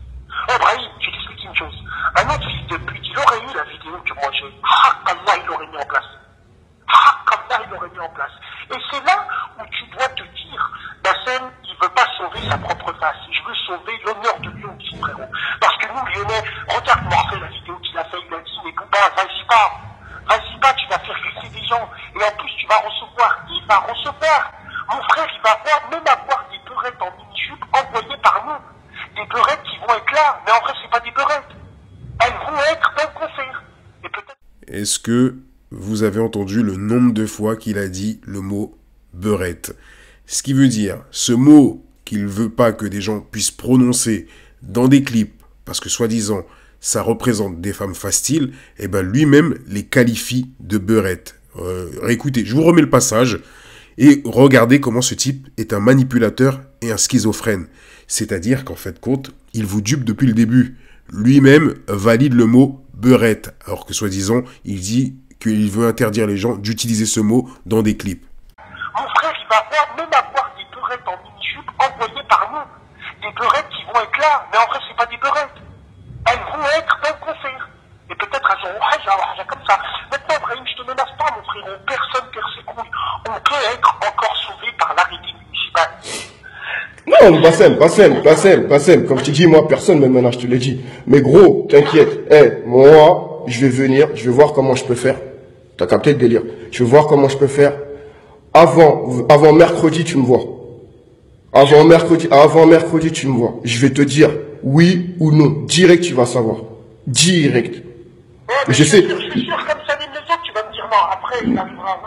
Oh, Brahim, je t'explique une chose. Un autre fils de pute, il aurait eu la vidéo que moi j'ai. Hakallah, il l'aurait mis en place. Hakallah, il l'aurait mis en place. Et c'est là où tu dois te dire, Bassem, il veut pas sauver sa propre face. Je veux sauver l'honneur de Lyon, ici, frérot. Parce que nous, Lyonnais, regarde Morphée, la vidéo qu'il a fait, il a dit, mais Bouba, vas-y pas, tu vas faire rester des gens. Et en plus, tu vas recevoir. Il va recevoir. Mon frère, il va même avoir des beurettes en mini-jupe envoyées par nous. Des beurettes qui vont être là. Mais en vrai, c'est pas des beurettes. Elles vont être dans le concert. Et peut-être... Est-ce que vous avez entendu le nombre de fois qu'il a dit le mot beurette? Ce qui veut dire, ce mot qu'il veut pas que des gens puissent prononcer dans des clips, parce que soi-disant, ça représente des femmes faciles, et ben lui-même les qualifie de beurette. Réécoutez, je vous remets le passage et regardez comment ce type est un manipulateur et un schizophrène. C'est-à-dire qu'en fait compte, il vous dupe depuis le début. Lui-même valide le mot beurette, alors que soi-disant, il dit qu'il veut interdire les gens d'utiliser ce mot dans des clips. Mon frère, il va même avoir des beurettes en mini-jupe envoyées par nous. Des beurettes qui vont être là, mais en vrai, c'est pas des beurettes. Elles vont être dans le concert. Et peut-être elles auront haja comme ça. Maintenant, Brahim, je te menace pas, mon frère. Personne perd ses couilles. On peut être encore sauvé par l'arrêté municipal. Non, Bassem, comme je t'ai dit, moi, personne me menace, je te l'ai dit. Mais gros, t'inquiète, moi, je vais venir, je vais voir comment je peux faire. T'as capté le délire. Je vais voir comment je peux faire. Avant mercredi, tu me vois. Avant mercredi, tu me vois. Je vais te dire oui ou non. Direct, tu vas savoir. Direct. Ouais, je suis sûr, comme ça, les autres, tu vas me dire non. Après, il arrivera.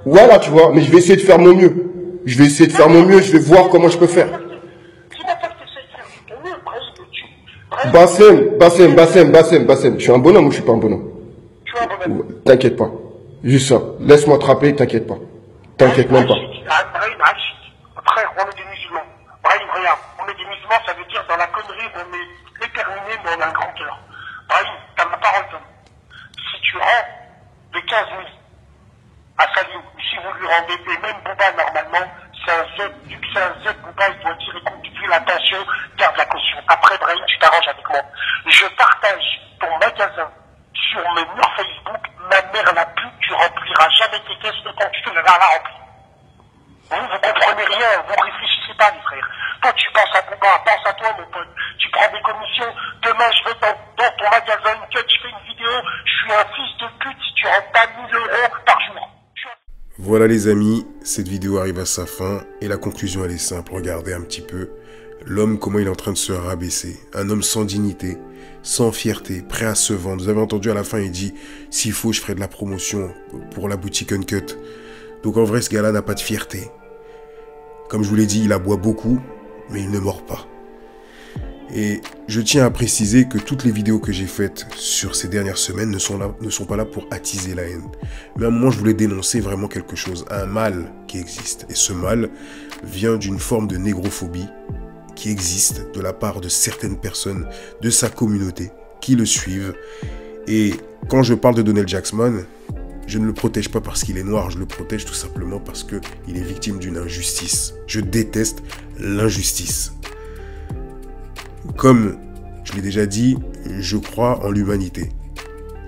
Voilà, tu vois. Mais je vais essayer de faire mon mieux. Je vais voir comment je peux faire. Bassem. Je suis un bonhomme ou je suis pas un bonhomme? Tu es un bonhomme. T'inquiète pas. Juste ça. Laisse-moi attraper, t'inquiète pas. T'inquiète même pas. Frère, on est des musulmans. Brahim, regarde, on est des musulmans, ça veut dire dans la connerie, on est déterminé, mais on a un grand cœur. Brahim, t'as ma parole d'homme. Si tu rends de 15 000 à Salim, si vous lui rendez, et même Bouba, normalement, c'est un Z, Bouba, il doit dire, écoute, vu la tension, garde la caution. Après, Brahim, tu t'arranges avec moi. Je partage ton magasin sur mes murs Facebook, ma mère la pute, tu rempliras jamais tes caisses de quand tu te la remplir. Vous comprenez rien, vous réfléchissez pas, les frères. Toi, tu penses à Bouba, pense à toi, mon pote. Tu prends des commissions, demain, je vais dans ton magasin, je fais une vidéo, je suis un fils de pute si tu rentres pas 1 000 € par jour. Voilà les amis, cette vidéo arrive à sa fin et la conclusion elle est simple, regardez un petit peu l'homme comment il est en train de se rabaisser, un homme sans dignité, sans fierté, prêt à se vendre. Vous avez entendu à la fin il dit s'il faut je ferai de la promotion pour la boutique Uncut. Donc en vrai ce gars là n'a pas de fierté. Comme je vous l'ai dit il aboie beaucoup mais il ne mord pas. Et je tiens à préciser que toutes les vidéos que j'ai faites sur ces dernières semaines ne sont pas là pour attiser la haine. Mais à un moment, je voulais dénoncer vraiment quelque chose, un mal qui existe. Et ce mal vient d'une forme de négrophobie qui existe de la part de certaines personnes de sa communauté qui le suivent. Et quand je parle de Donell Jacksman, je ne le protège pas parce qu'il est noir, je le protège tout simplement parce qu'il est victime d'une injustice. Je déteste l'injustice. Comme je l'ai déjà dit, je crois en l'humanité.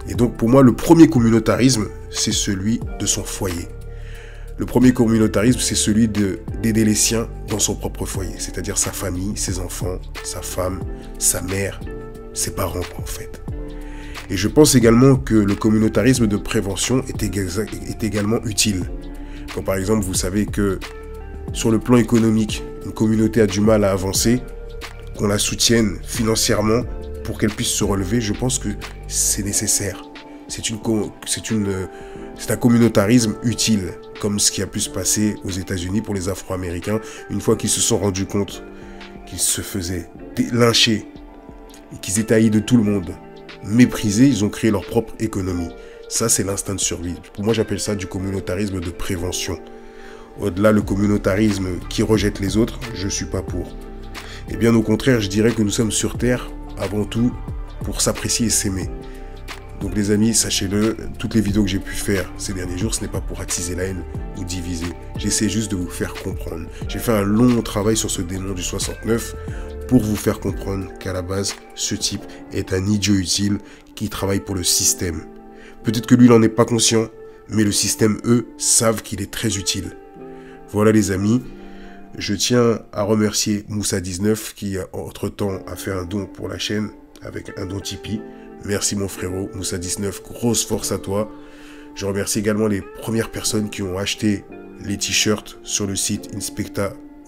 Et donc pour moi, le premier communautarisme, c'est celui de son foyer. Le premier communautarisme, c'est celui d'aider les siens dans son propre foyer. C'est-à-dire sa famille, ses enfants, sa femme, sa mère, ses parents en fait. Et je pense également que le communautarisme de prévention est également utile. Quand par exemple, vous savez que sur le plan économique, une communauté a du mal à avancer, qu'on la soutienne financièrement pour qu'elle puisse se relever, je pense que c'est nécessaire. C'est un communautarisme utile, comme ce qui a pu se passer aux États-Unis pour les Afro-Américains, une fois qu'ils se sont rendus compte qu'ils se faisaient lyncher et qu'ils étaient haïs de tout le monde, méprisés, ils ont créé leur propre économie. Ça, c'est l'instinct de survie. Pour moi, j'appelle ça du communautarisme de prévention. Au-delà, le communautarisme qui rejette les autres, je ne suis pas pour. Et bien au contraire, je dirais que nous sommes sur Terre, avant tout, pour s'apprécier et s'aimer. Donc les amis, sachez-le, toutes les vidéos que j'ai pu faire ces derniers jours, ce n'est pas pour attiser la haine ou diviser. J'essaie juste de vous faire comprendre. J'ai fait un long travail sur ce démon du 69 pour vous faire comprendre qu'à la base, ce type est un idiot utile qui travaille pour le système. Peut-être que lui, il n'en est pas conscient, mais le système, eux, savent qu'il est très utile. Voilà les amis. Je tiens à remercier Moussa19 qui, entre-temps, a fait un don pour la chaîne avec un don Tipeee. Merci mon frérot, Moussa19, grosse force à toi. Je remercie également les premières personnes qui ont acheté les t-shirts sur le site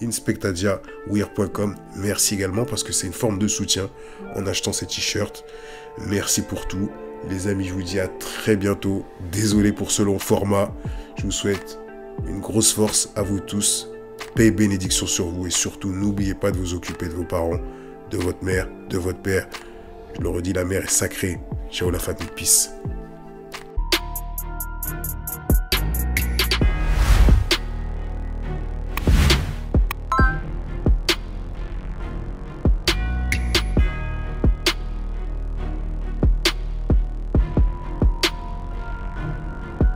inspectadiawear.com. Merci également parce que c'est une forme de soutien en achetant ces t-shirts. Merci pour tout. Les amis, je vous dis à très bientôt. Désolé pour ce long format. Je vous souhaite une grosse force à vous tous. Paix et bénédiction sur vous et surtout n'oubliez pas de vous occuper de vos parents, de votre mère, de votre père. Je le redis, la mère est sacrée. Ciao la famille, peace.